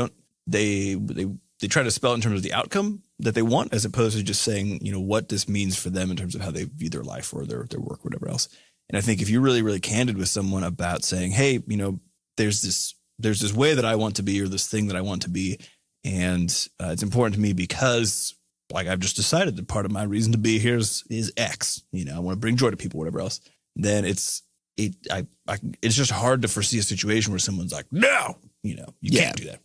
try to spell it in terms of the outcome that they want, as opposed to just saying, what this means for them in terms of how they view their life or their work, or whatever else. And I think if you're really, really candid with someone about saying, hey, there's this way that I want to be, or this thing that I want to be. And it's important to me because like I've just decided that part of my reason to be here is X, I want to bring joy to people, whatever else. Then it's just hard to foresee a situation where someone's like, no, you can't do that.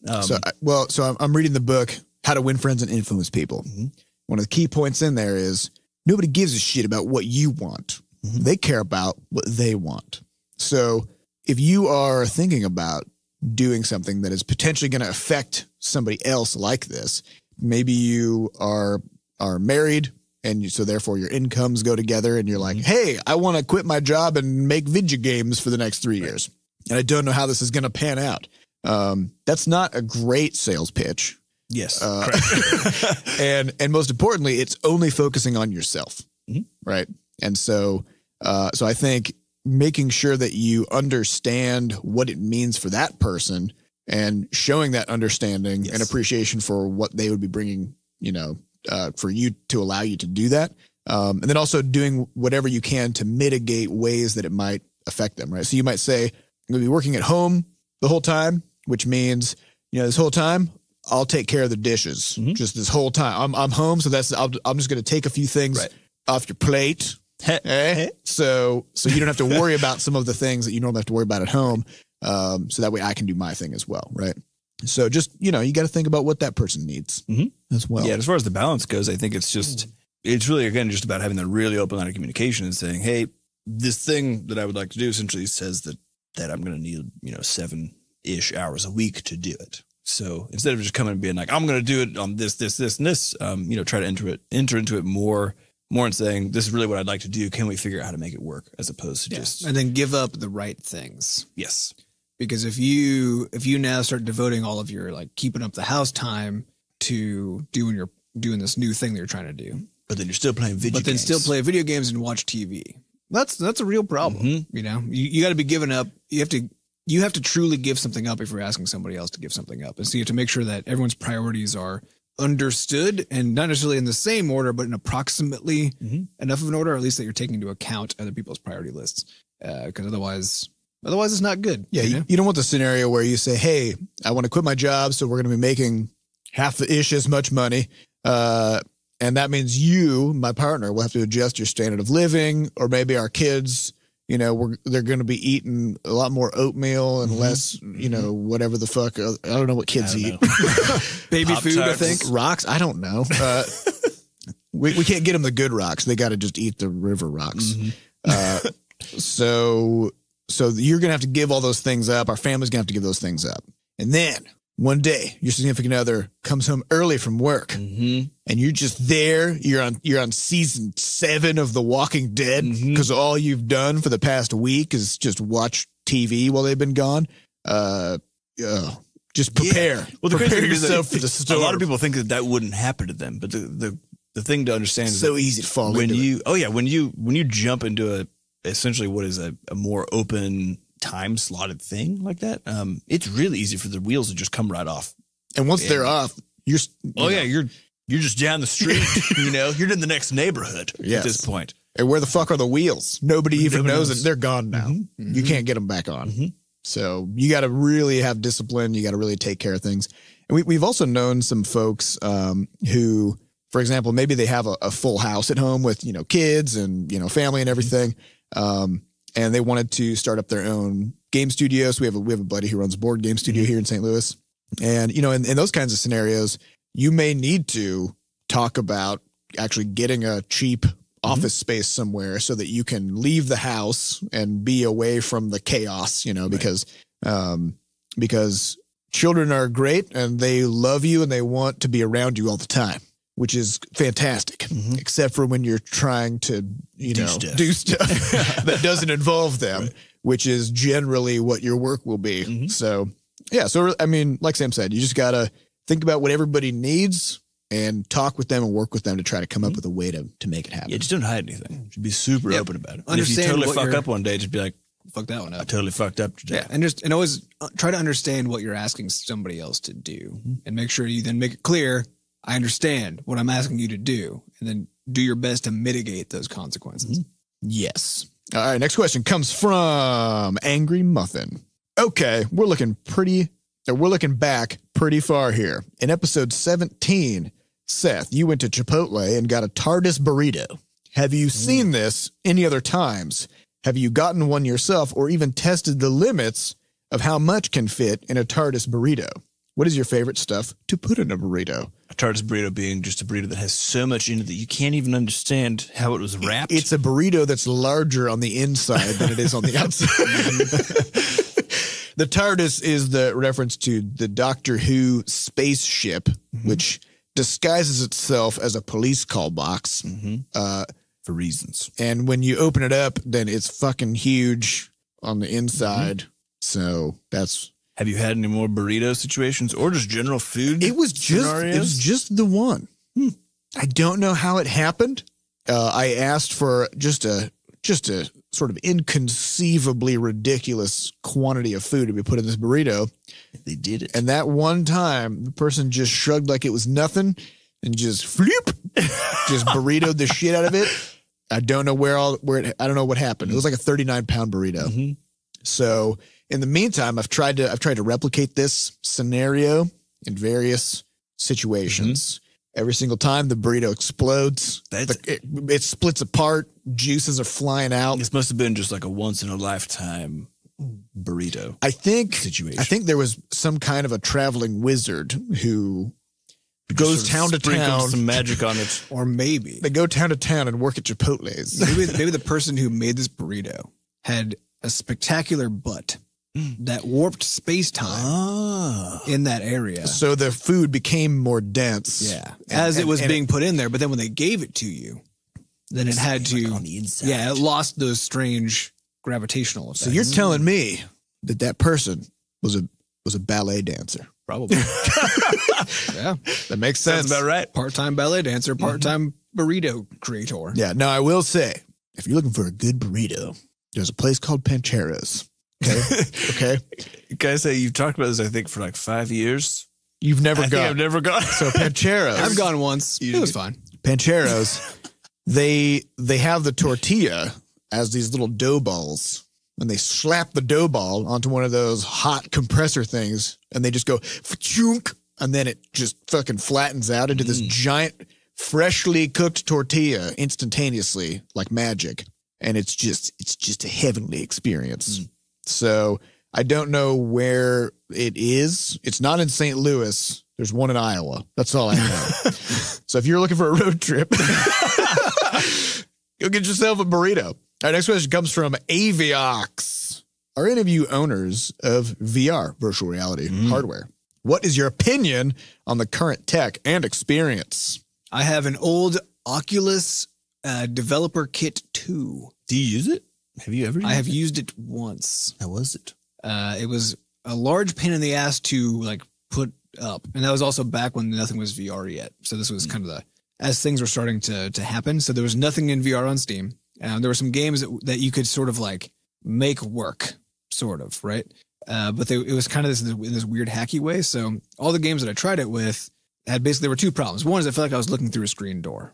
So I'm reading the book, How to Win Friends and Influence People. Mm-hmm. One of the key points in there is nobody gives a shit about what you want. Mm-hmm. They care about what they want. So if you are thinking about doing something that is potentially going to affect somebody else like this, maybe you are married and so therefore your incomes go together and you're like, hey, I want to quit my job and make video games for the next 3 years. And I don't know how this is going to pan out. That's not a great sales pitch. Yes. And most importantly, it's only focusing on yourself. Mm-hmm. Right. And so I think making sure that you understand what it means for that person and showing that understanding and appreciation for what they would be bringing, for you to allow you to do that. And then also doing whatever you can to mitigate ways that it might affect them. Right. So you might say, I'm going to be working at home the whole time, which means, this whole time I'll take care of the dishes just this whole time. I'm home. So I'm just going to take a few things off your plate. So you don't have to worry about some of the things that you normally have to worry about at home. So that way I can do my thing as well. Right. So just, you got to think about what that person needs as well. Yeah. As far as the balance goes, I think it's really, again, just about having that really open line of communication and saying, hey, this thing that I would like to do essentially says that I'm going to need, 7-ish hours a week to do it. So instead of just coming and being like, I'm going to do it on this, and this, try to enter into it more and saying, this is really what I'd like to do. Can we figure out how to make it work, as opposed to just. And then give up the right things. Yes. Because if you now start devoting all of your keeping up the house time to doing this new thing that you're trying to do. But then you're still playing video games. But then still play video games and watch TV. That's a real problem. Mm-hmm. You got to be giving up. You have to truly give something up if you're asking somebody else to give something up. And so you have to make sure that everyone's priorities are understood and not necessarily in the same order, but in approximately enough of an order, or at least that you're taking into account other people's priority lists. Because otherwise it's not good. Yeah. You don't want the scenario where you say, hey, I want to quit my job. So we're going to be making half-ish as much money. And that means you, my partner, will have to adjust your standard of living, or maybe our kids, they're going to be eating a lot more oatmeal and less, whatever the fuck. I don't know what kids eat. Baby food, I think. Rocks. I don't know. We can't get them the good rocks. They got to just eat the river rocks. So you're going to have to give all those things up. Our family's going to have to give those things up. And then one day your significant other comes home early from work and you're just there. You're on season 7 of The Walking Dead because all you've done for the past week is just watch TV while they've been gone. Just prepare. Yeah. Well, prepare yourself for the storm. A lot of people think that wouldn't happen to them, but the thing to understand is so easy to fall when into you when you jump into essentially what is a more open time slotted thing like that, it's really easy for the wheels to just come right off. And once they're off, you're just down the street. You're in the next neighborhood at this point. And where the fuck are the wheels? Nobody even knows it. They're gone now. You can't get them back on. So you got to really have discipline. You got to really take care of things. And we've also known some folks who, for example, maybe they have a full house at home with kids and family and everything. And they wanted to start up their own game studio. So we have a buddy who runs a board game studio here in St. Louis. And, in those kinds of scenarios, you may need to talk about actually getting a cheap office space somewhere so that you can leave the house and be away from the chaos, because children are great and they love you and they want to be around you all the time, which is fantastic, except for when you're trying to, do stuff that doesn't involve them, which is generally what your work will be. So, yeah. So, I mean, like Sam said, you just got to think about what everybody needs and talk with them and work with them to try to come up with a way to make it happen. Yeah, just don't hide anything. Just be super open about it. And if you Understand totally fuck up one day, just be like, fuck that one up. I totally fucked up today. Yeah, and always try to understand what you're asking somebody else to do, and make sure you then make it clear. I understand what I'm asking you to do, and then do your best to mitigate those consequences. Yes. All right. Next question comes from Angry Muffin. Okay, we're looking back pretty far here. In episode 17, Seth, you went to Chipotle and got a TARDIS burrito. Have you seen this any other times? Have you gotten one yourself or even tested the limits of how much can fit in a TARDIS burrito? What is your favorite stuff to put in a burrito? A TARDIS burrito being just a burrito that has so much in it that you can't even understand how it was wrapped. It's a burrito that's larger on the inside than it is on the outside. The TARDIS is the reference to the Doctor Who spaceship, which disguises itself as a police call box. For reasons. And when you open it up, then it's fucking huge on the inside. So that's... Have you had any more burrito situations or just general food? It was just the one. I don't know how it happened. I asked for just a sort of inconceivably ridiculous quantity of food to be put in this burrito. They did it. And that one time, the person just shrugged like it was nothing and just floop, just burritoed the shit out of it. I don't know I don't know what happened. It was like a 39-pound burrito. So in the meantime, I've tried to replicate this scenario in various situations. Every single time the burrito explodes, it splits apart. Juices are flying out. This must have been just like a once in a lifetime burrito. I think situation. I think there was some kind of a traveling wizard who goes town to town, some magic on it, or maybe they go town to town and work at Chipotle's. Maybe the person who made this burrito had a spectacular butt that warped space-time in that area. So the food became more dense. Yeah. As it was being put in there. But then when they gave it to you, then it had to, on the inside. Yeah, it lost those strange gravitational effects. So you're telling me that person was a ballet dancer? Probably. Yeah. That makes sense. Sounds about right. Part-time ballet dancer, part-time burrito creator. Yeah. Now, I will say, if you're looking for a good burrito, there's a place called Pancheros. Okay. Can I say you've talked about this, I think, for like 5 years? You've never gone. I've never gone. So Pancheros. I've gone once. It was fine. Pancheros, they have the tortilla as these little dough balls, and they slap the dough ball onto one of those hot compressor things, and they just go fa-chunk, and then it just fucking flattens out into this giant, freshly cooked tortilla instantaneously, like magic. and it's just a heavenly experience. So I don't know where it is. It's not in St. Louis. There's one in Iowa. That's all I know. So if you're looking for a road trip, go get yourself a burrito. Our next question comes from Aviox. Are any of you owners of VR, virtual reality hardware? What is your opinion on the current tech and experience? I have an old Oculus Developer Kit 2. Do you use it? Have you ever used it? I have used it once. How was it? It was a large pain in the ass to like put up. And that was also back when nothing was VR yet. So this was kind of as things were starting to happen. So there was nothing in VR on Steam. There were some games that you could sort of like make work, sort of, right? But it was kind of in this weird hacky way. So all the games that I tried it with had basically, there were two problems. One is I felt like I was looking through a screen door,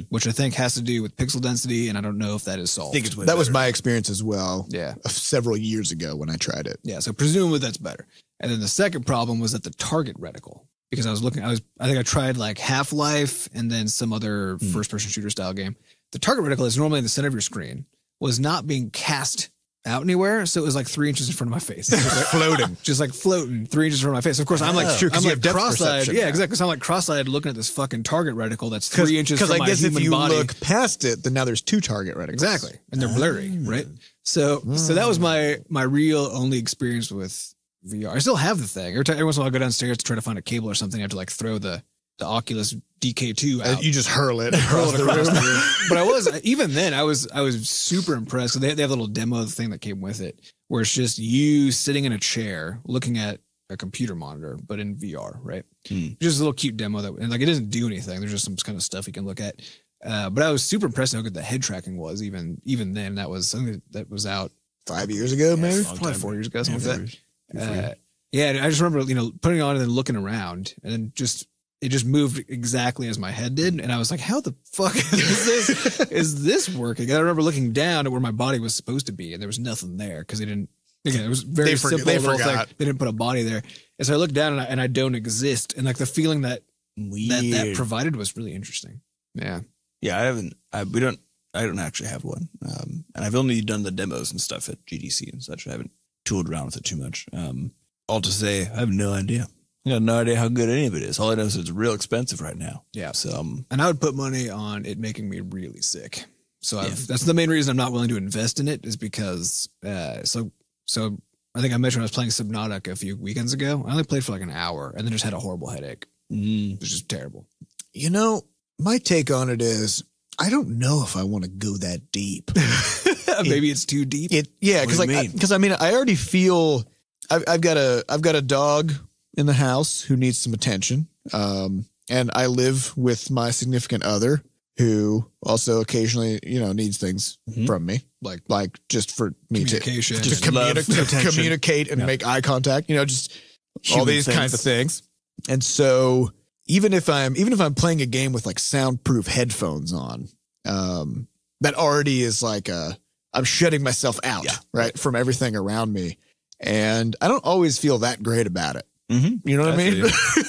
which I think has to do with pixel density. And I don't know if that is solved. That was my experience as well. Yeah. Several years ago when I tried it. Yeah. So presumably that's better. And then the second problem was that the target reticle, because I think I tried like Half-Life and then some other first person shooter style game. The target reticle is normally in the center of your screen, was not being cast out anywhere. So it was like 3 inches in front of my face. Floating. Just like floating 3 inches in front of my face. Of course, I'm like, I'm like cross-eyed. Yeah, exactly. Because I'm like cross-eyed looking at this fucking target reticle that's 3 inches from my human body. Because I guess if you look past it, then now there's two target reticles. Exactly. And they're blurry, right? So that was my real only experience with VR. I still have the thing. Every once in a while I go downstairs to try to find a cable or something. I have to like throw the Oculus DK2 out. You just hurl it across the room. But even then I was super impressed. They have a little demo thing that came with it where it's just you sitting in a chair looking at a computer monitor, but in VR, right? Just a little cute demo and like it doesn't do anything. There's just some kind of stuff you can look at. But I was super impressed how good the head tracking was even then. That was something that was out 5 years ago, maybe probably 4 years ago, something like that. Yeah, I just remember, putting it on and then looking around and then it just moved exactly as my head did. And I was like, how the fuck is this working? And I remember looking down at where my body was supposed to be and there was nothing there because it was very simple. They forgot. They didn't put a body there. And so I looked down and I don't exist. And like the feeling that provided was really interesting. Yeah. Yeah, I don't actually have one. And I've only done the demos and stuff at GDC and such. I haven't tooled around with it too much. All to say, I have no idea. I got no idea how good any of it is. All I know is it's real expensive right now. Yeah. So, and I would put money on it making me really sick. So that's the main reason I'm not willing to invest in it is because, so I think I mentioned I was playing Subnautica a few weekends ago. I only played for like an hour and then just had a horrible headache. It was just terrible. My take on it is I don't know if I want to go that deep. Maybe it's too deep. Because I already feel I've got a dog in the house who needs some attention. And I live with my significant other who also occasionally, needs things from me, like just for me to communicate and make eye contact, just all these kinds of things. And so even if I'm playing a game with like soundproof headphones on, that already is like I'm shutting myself out, right, from everything around me. And I don't always feel that great about it. You know what I mean?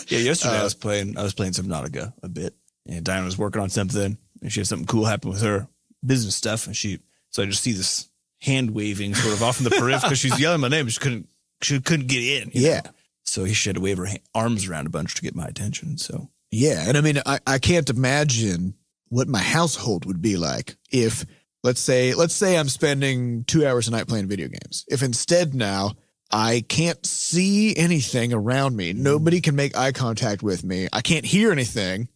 Yeah. Yesterday I was playing Subnautica a bit and Diana was working on something and she had something cool happen with her business stuff. And so I just see this hand waving sort of off in the periphery because she's yelling my name. She couldn't get in. You know? So she had to wave her arms around a bunch to get my attention. So, yeah. And I mean, I can't imagine what my household would be like if let's say I'm spending 2 hours a night playing video games. If instead now I can't see anything around me. Nobody can make eye contact with me. I can't hear anything.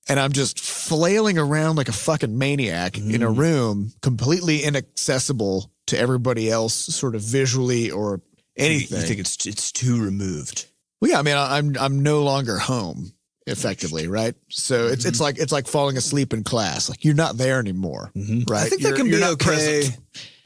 And I'm just flailing around like a fucking maniac in a room, completely inaccessible to everybody else sort of visually or anything. You think it's too removed? Well, yeah, I mean, I'm no longer home effectively, right? So it's like falling asleep in class. Like you're not there anymore, right? I think that can be okay.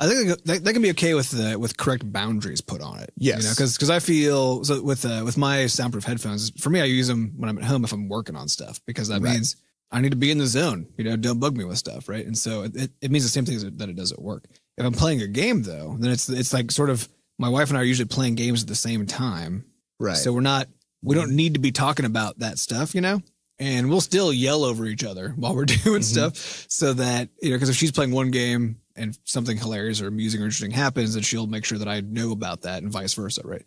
I think that can be okay with correct boundaries put on it. Yes, because I feel so with my soundproof headphones. For me, I use them when I'm at home if I'm working on stuff because that means I need to be in the zone. Don't bug me with stuff, right? And so it means the same thing that it does at work. If I'm playing a game though, then it's like sort of my wife and I are usually playing games at the same time, right? So we don't need to be talking about that stuff, and we'll still yell over each other while we're doing stuff, so that, you know, because if she's playing one game and something hilarious or amusing or interesting happens, then she'll make sure that I know about that, and vice versa, right?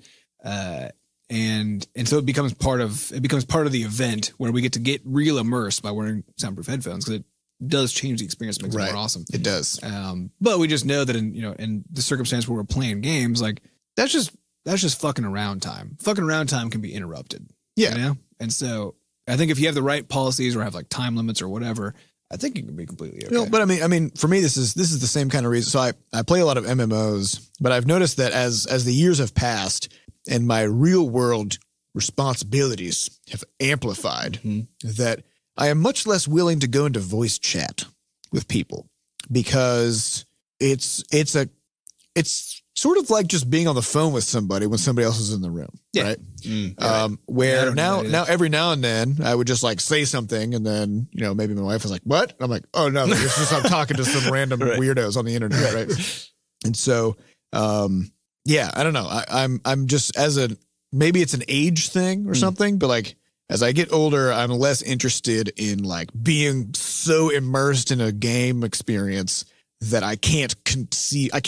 And so it becomes part of the event where we get real immersed by wearing soundproof headphones, because it does change the experience, makes it more awesome. It does. But we just know that in the circumstance where we're playing games, like that's just fucking around time. Fucking around time can be interrupted. Yeah. You know? And so I think if you have the right policies or have like time limits or whatever, I think it can be completely okay. No, but I mean, for me, this is the same kind of reason. So I play a lot of MMOs, but I've noticed that as the years have passed and my real world responsibilities have amplified, that I am much less willing to go into voice chat with people, because it's sort of like just being on the phone with somebody when somebody else is in the room. Yeah. Right. Where now every now and then I would just like say something, and then, you know, maybe my wife was like, "What?" And I'm like, "Oh no, it's just I'm talking to some random weirdos on the internet." Right. And so, yeah, I don't know. I'm just, maybe it's an age thing or something, but like, as I get older, I'm less interested in like being so immersed in a game experience that I can't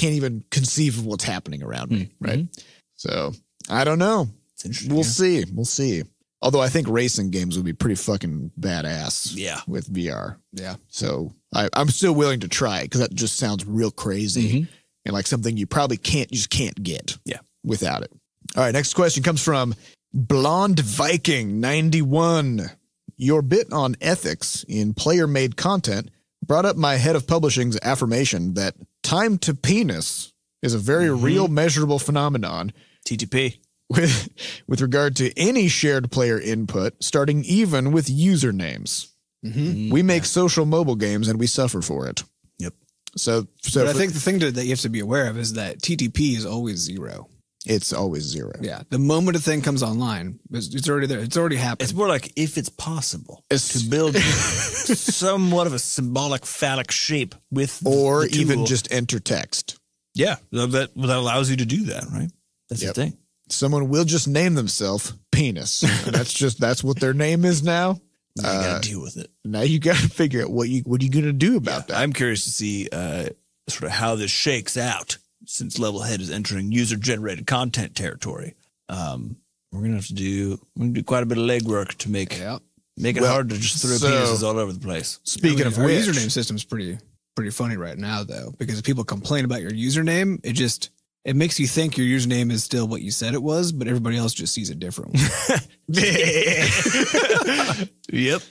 even conceive of what's happening around me. Right. So I don't know. It's interesting. We'll see. Although I think racing games would be pretty fucking badass. Yeah. With VR. Yeah. So I'm still willing to try it, because that just sounds real crazy and like something you probably just can't get. Yeah. Without it. All right. Next question comes from Blonde Viking 91. Your bit on ethics in player-made content brought up my head of publishing's affirmation that time to penis is a very real, measurable phenomenon. TTP. With regard to any shared player input, starting even with usernames. We make social mobile games, and we suffer for it. Yep. So but I think the thing that you have to be aware of is that TTP is always 0. It's always 0. Yeah. The moment a thing comes online, it's already there. It's already happened. It's more like if it's possible to build somewhat of a symbolic phallic shape with or even just enter text. Yeah. That allows you to do that, right? That's the thing. Someone will just name themselves penis. And that's what their name is now. Now you got to deal with it. Now you got to figure out what are you going to do about that. I'm curious to see sort of how this shakes out, since Levelhead is entering user-generated content territory. We're gonna have to do quite a bit of legwork to make it hard to just throw penises all over the place. Speaking of our which, username system's pretty funny right now, though, because if people complain about your username, it makes you think your username is still what you said it was, but everybody else just sees it differently. Yep.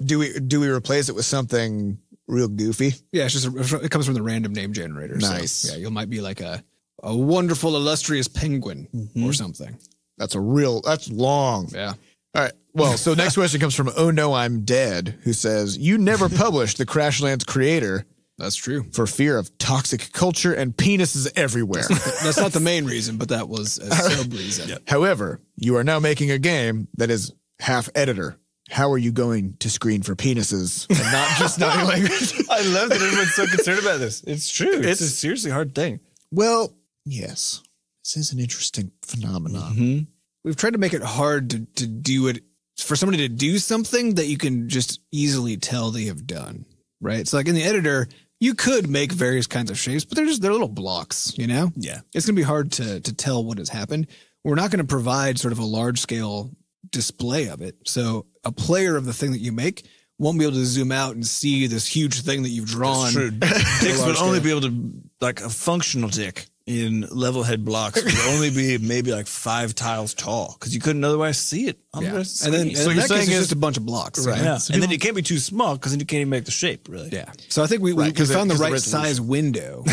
Do we replace it with something real goofy? Yeah, it comes from the random name generator. Nice. So, yeah, you might be like a wonderful, illustrious penguin or something. That's long. Yeah. All right. Well, so next question comes from Oh No I'm Dead, who says, you never published the Crashlands creator. That's true. For fear of toxic culture and penises everywhere. That's not the main reason, but that was a sub reason. Yep. However, you are now making a game that is half editor. How are you going to screen for penises and not just naughty language? I love that everyone's so concerned about this. It's true. It's a seriously hard thing. Well, yes. This is an interesting phenomenon. We've tried to make it hard to do it, for somebody to do something that you can just easily tell they have done, right? So like in the editor, you could make various kinds of shapes, but they're little blocks, you know? Yeah. It's going to be hard to tell what has happened. We're not going to provide sort of a large scale display of it. So a player of the thing that you make won't be able to zoom out and see this huge thing that you've drawn. That's true. Dicks would only be able to, like a functional dick in Levelhead blocks would only be maybe like 5 tiles tall, because you couldn't otherwise see it. And then so you're saying it's just a bunch of blocks. Right. Yeah. So and then it can't be too small, because then you can't even make the shape, really. Yeah. So I think we found the right size window.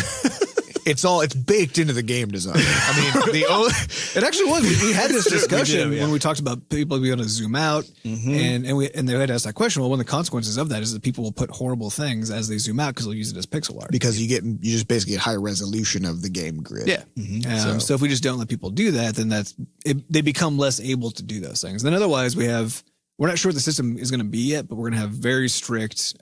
It's baked into the game design. I mean, it actually was. We had this discussion when we talked about people being able to zoom out, and they had asked that question. Well, one of the consequences of that is that people will put horrible things as they zoom out because they'll use it as pixel art. Because you just basically get high resolution of the game grid. Yeah. So if we just don't let people do that, then they become less able to do those things. Then otherwise, we're not sure what the system is going to be yet, but we're going to have very strict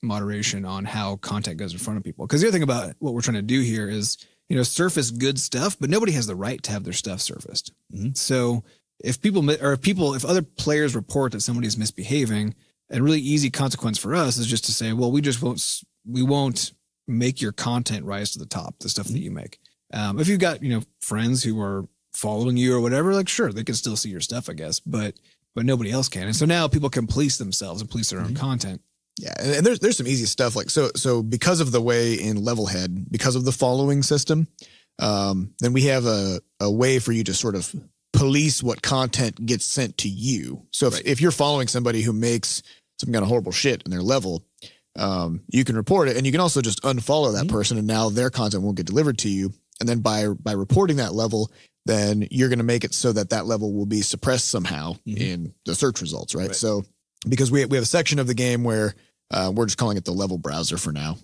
moderation on how content goes in front of people. Because the other thing about what we're trying to do here is, surface good stuff, but nobody has the right to have their stuff surfaced. So if other players report that somebody is misbehaving, a really easy consequence for us is just to say, well, we won't make your content rise to the top, the stuff that you make. If you've got, friends who are following you or whatever, like, sure, they can still see your stuff, I guess, but nobody else can. And so now people can police themselves and police their own content. Yeah. And there's some easy stuff like, so because of the way in Levelhead, because of the following system, then we have a way for you to sort of police what content gets sent to you. So if you're following somebody who makes some kind of horrible shit in their level, you can report it, and you can also just unfollow that person, and now their content won't get delivered to you. And then by reporting that level, then you're going to make it so that level will be suppressed somehow in the search results, right? So because we have a section of the game where we're just calling it the level browser for now,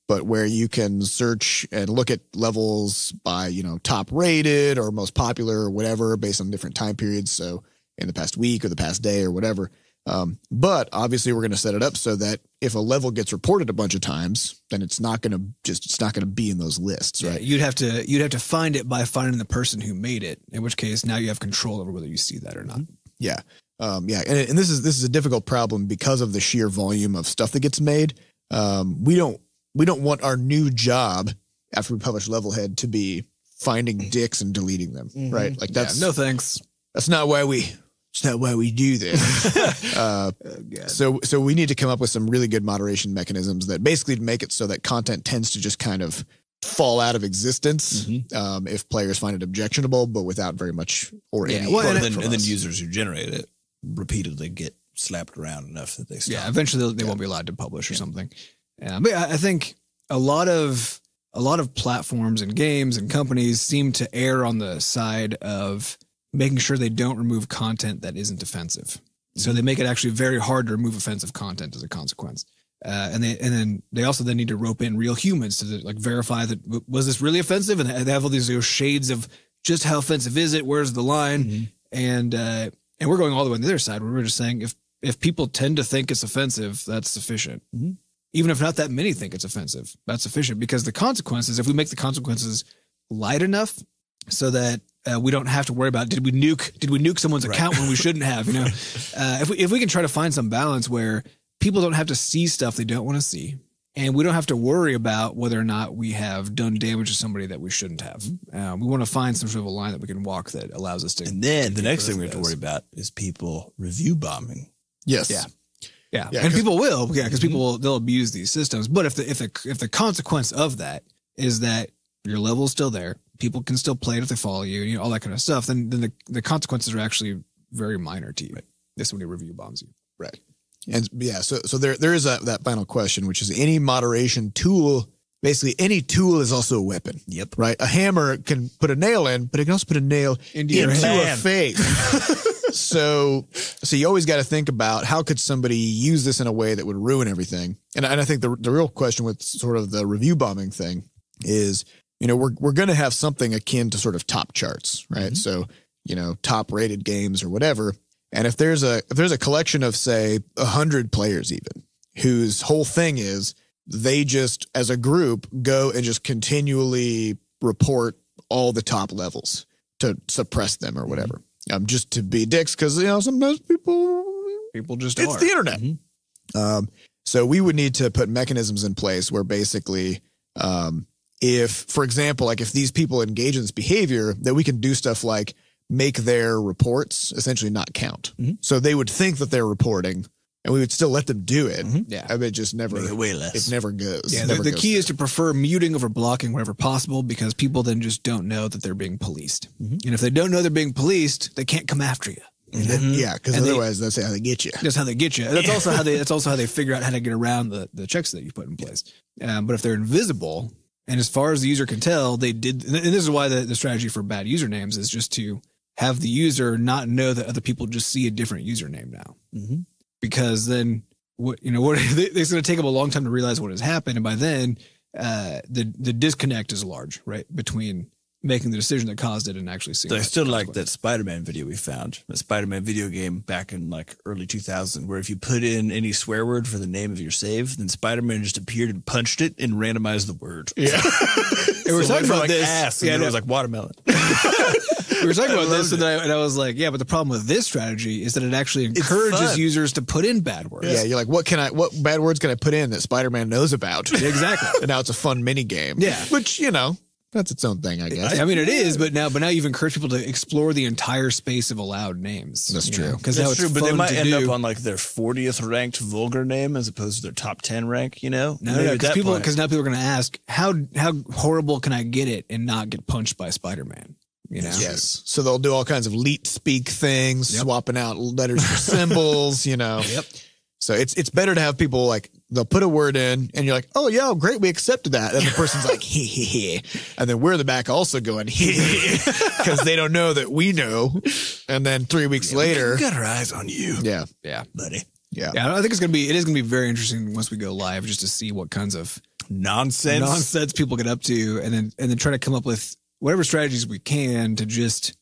but where you can search and look at levels by, top rated or most popular or whatever based on different time periods. So in the past week or the past day or whatever. But obviously we're going to set it up so that if a level gets reported a bunch of times, then it's not going to be in those lists, right? You'd have to find it by finding the person who made it, in which case now you have control over whether you see that or not. Yeah. And this is a difficult problem because of the sheer volume of stuff that gets made. We don't want our new job after we publish Levelhead to be finding dicks and deleting them, right? Like no thanks. That's not why we do this. So we need to come up with some really good moderation mechanisms that basically make it so that content tends to just kind of fall out of existence if players find it objectionable, but without very much or any. And then users who generate it repeatedly get slapped around enough that they stop. Yeah, eventually they won't be allowed to publish or something. But I think a lot of platforms and games and companies seem to err on the side of making sure they don't remove content that isn't offensive. So they make it actually very hard to remove offensive content as a consequence. And then they also need to rope in real humans to verify that was this really offensive, and they have all these shades of just how offensive is it, where's the line, and we're going all the way on the other side where we're just saying if people tend to think it's offensive, that's sufficient. Even if not that many think it's offensive, that's sufficient, because the consequences, if we make the consequences light enough so that we don't have to worry about did we nuke someone's account when we shouldn't have, if we can try to find some balance where people don't have to see stuff they don't want to see, and we don't have to worry about whether or not we have done damage to somebody that we shouldn't have. We want to find some sort of a line that we can walk that allows us to. And then the next thing we have to worry about is people review bombing. Yes. Yeah. And people will, because they'll abuse these systems. But if the consequence of that is that your level is still there, people can still play it if they follow you, all that kind of stuff, then the consequences are actually very minor to you. This when he review bombs you. Right. And so there is that final question, which is any moderation tool. Basically, any tool is also a weapon. Yep. Right. A hammer can put a nail in, but it can also put a nail into a face. So you always got to think about how could somebody use this in a way that would ruin everything. And I think the real question with sort of the review bombing thing is, we're going to have something akin to sort of top charts, right? So, top rated games or whatever. And if there's a collection of, say, 100 players even, whose whole thing is they just, as a group, go and just continually report all the top levels to suppress them or whatever. Just to be dicks, because sometimes people just it's the internet. So we would need to put mechanisms in place where basically, if, for example, if these people engage in this behavior, that we can do stuff like make their reports essentially not count. So they would think that they're reporting, and we would still let them do it. Yeah, I mean, it just never. Make it way less. It never goes. Yeah, the key is to prefer muting over blocking wherever possible, because people then just don't know that they're being policed. And if they don't know they're being policed, they can't come after you. Yeah, because otherwise that's how they get you. That's how they get you. That's also how they figure out how to get around the checks that you put in place. But if they're invisible, and as far as the user can tell, they did. And this is why the strategy for bad usernames is just to have the user not know that other people just see a different username now. Because then it's going to take them a long time to realize what has happened, and by then the disconnect is large, right, between making the decision that caused it and actually seeing. So I still like that Spider-Man video we found, the Spider-Man video game back in early 2000, where if you put in any swear word for the name of your save, then Spider-Man just appeared and punched it and randomized the word. Yeah. And we're talking about this. Ass, and it was like watermelon. We were talking about this, and I was like, yeah, but the problem with this strategy is that it actually encourages users to put in bad words. Yeah, you're like, what bad words can I put in that Spider-Man knows about? Exactly. And now it's a fun mini game. Yeah. Which, that's its own thing, I guess. I mean, it is, but now you've encouraged people to explore the entire space of allowed names. That's true. Because now it's true, fun but they might to end do. up on like their 40th ranked vulgar name as opposed to their top 10 rank, No, because now people are going to ask, how horrible can I get it and not get punched by Spider-Man? Yes. So they'll do all kinds of leet speak things, swapping out letters for symbols, Yep. So it's better to have people like, they'll put a word in and you're like, oh, yeah, great, we accepted that. And the person's like, he, he, he. And then we're in the back also going, he, he, because they don't know that we know. And then 3 weeks later. We got our eyes on you. Yeah. Yeah. Buddy. Yeah. Yeah. I think it is going to be very interesting once we go live just to see what kinds of nonsense people get up to and then try to come up with whatever strategies we can to just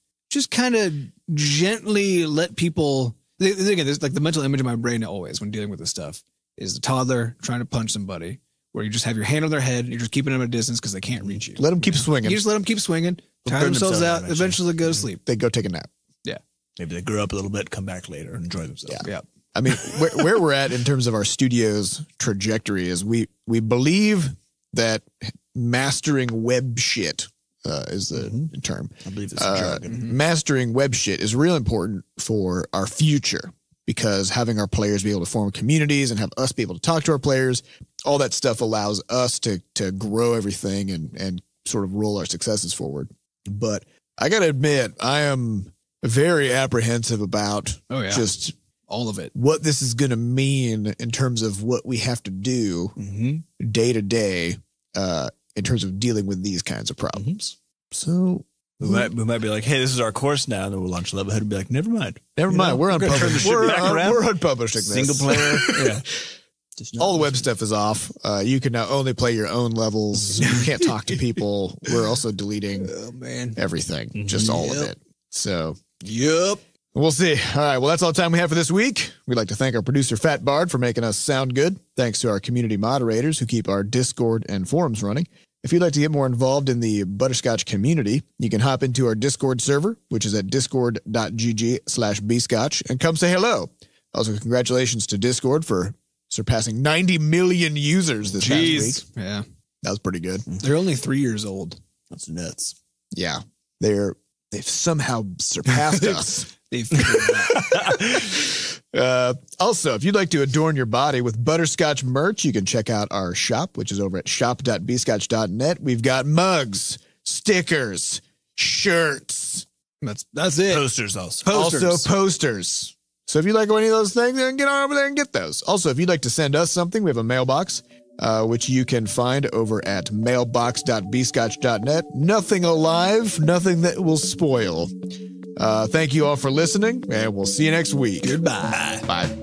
kind of gently let people. Again, there's like the mental image in my brain always when dealing with this stuff is the toddler trying to punch somebody where you just have your hand on their head and you're just keeping them at a distance because they can't reach you. Let them keep swinging. You just let them keep swinging, tire themselves out, eventually they go to sleep. They go take a nap. Yeah. Maybe they grow up a little bit, come back later and enjoy themselves. Yeah. I mean, where we're at in terms of our studio's trajectory is we believe that mastering web shit is the term. I believe it's a jargon. Mastering web shit is real important for our future because having our players be able to form communities and have us be able to talk to our players, all that stuff allows us to grow everything and sort of roll our successes forward. But I got to admit, I am very apprehensive about just all of it, what this is going to mean in terms of what we have to do day to day in terms of dealing with these kinds of problems. So we might be like, hey, this is our course now. And then we'll launch Levelhead and be like, never mind. We're unpublished. We're unpublishing this. Single player. Yeah. All the web stuff is off. You can now only play your own levels. You can't talk to people. We're also deleting everything, just all of it. So, we'll see. All right. Well, that's all the time we have for this week. We'd like to thank our producer, Fat Bard, for making us sound good. Thanks to our community moderators who keep our Discord and forums running. If you'd like to get more involved in the Butterscotch community, you can hop into our Discord server, which is at discord.gg/bscotch, and come say hello. Also, congratulations to Discord for surpassing 90 million users this past week. Yeah. That was pretty good. They're only 3 years old. That's nuts. Yeah. They've somehow surpassed us. They've figured it out. Also, if you'd like to adorn your body with Butterscotch merch, you can check out our shop, which is over at shop.bscotch.net. We've got mugs, stickers, shirts. That's it. Posters also. Also posters. So if you like any of those things, then get on over there and get those. Also, if you'd like to send us something, we have a mailbox, which you can find over at mailbox.bscotch.net. Nothing alive, nothing that will spoil. Thank you all for listening, and we'll see you next week. Goodbye. Bye.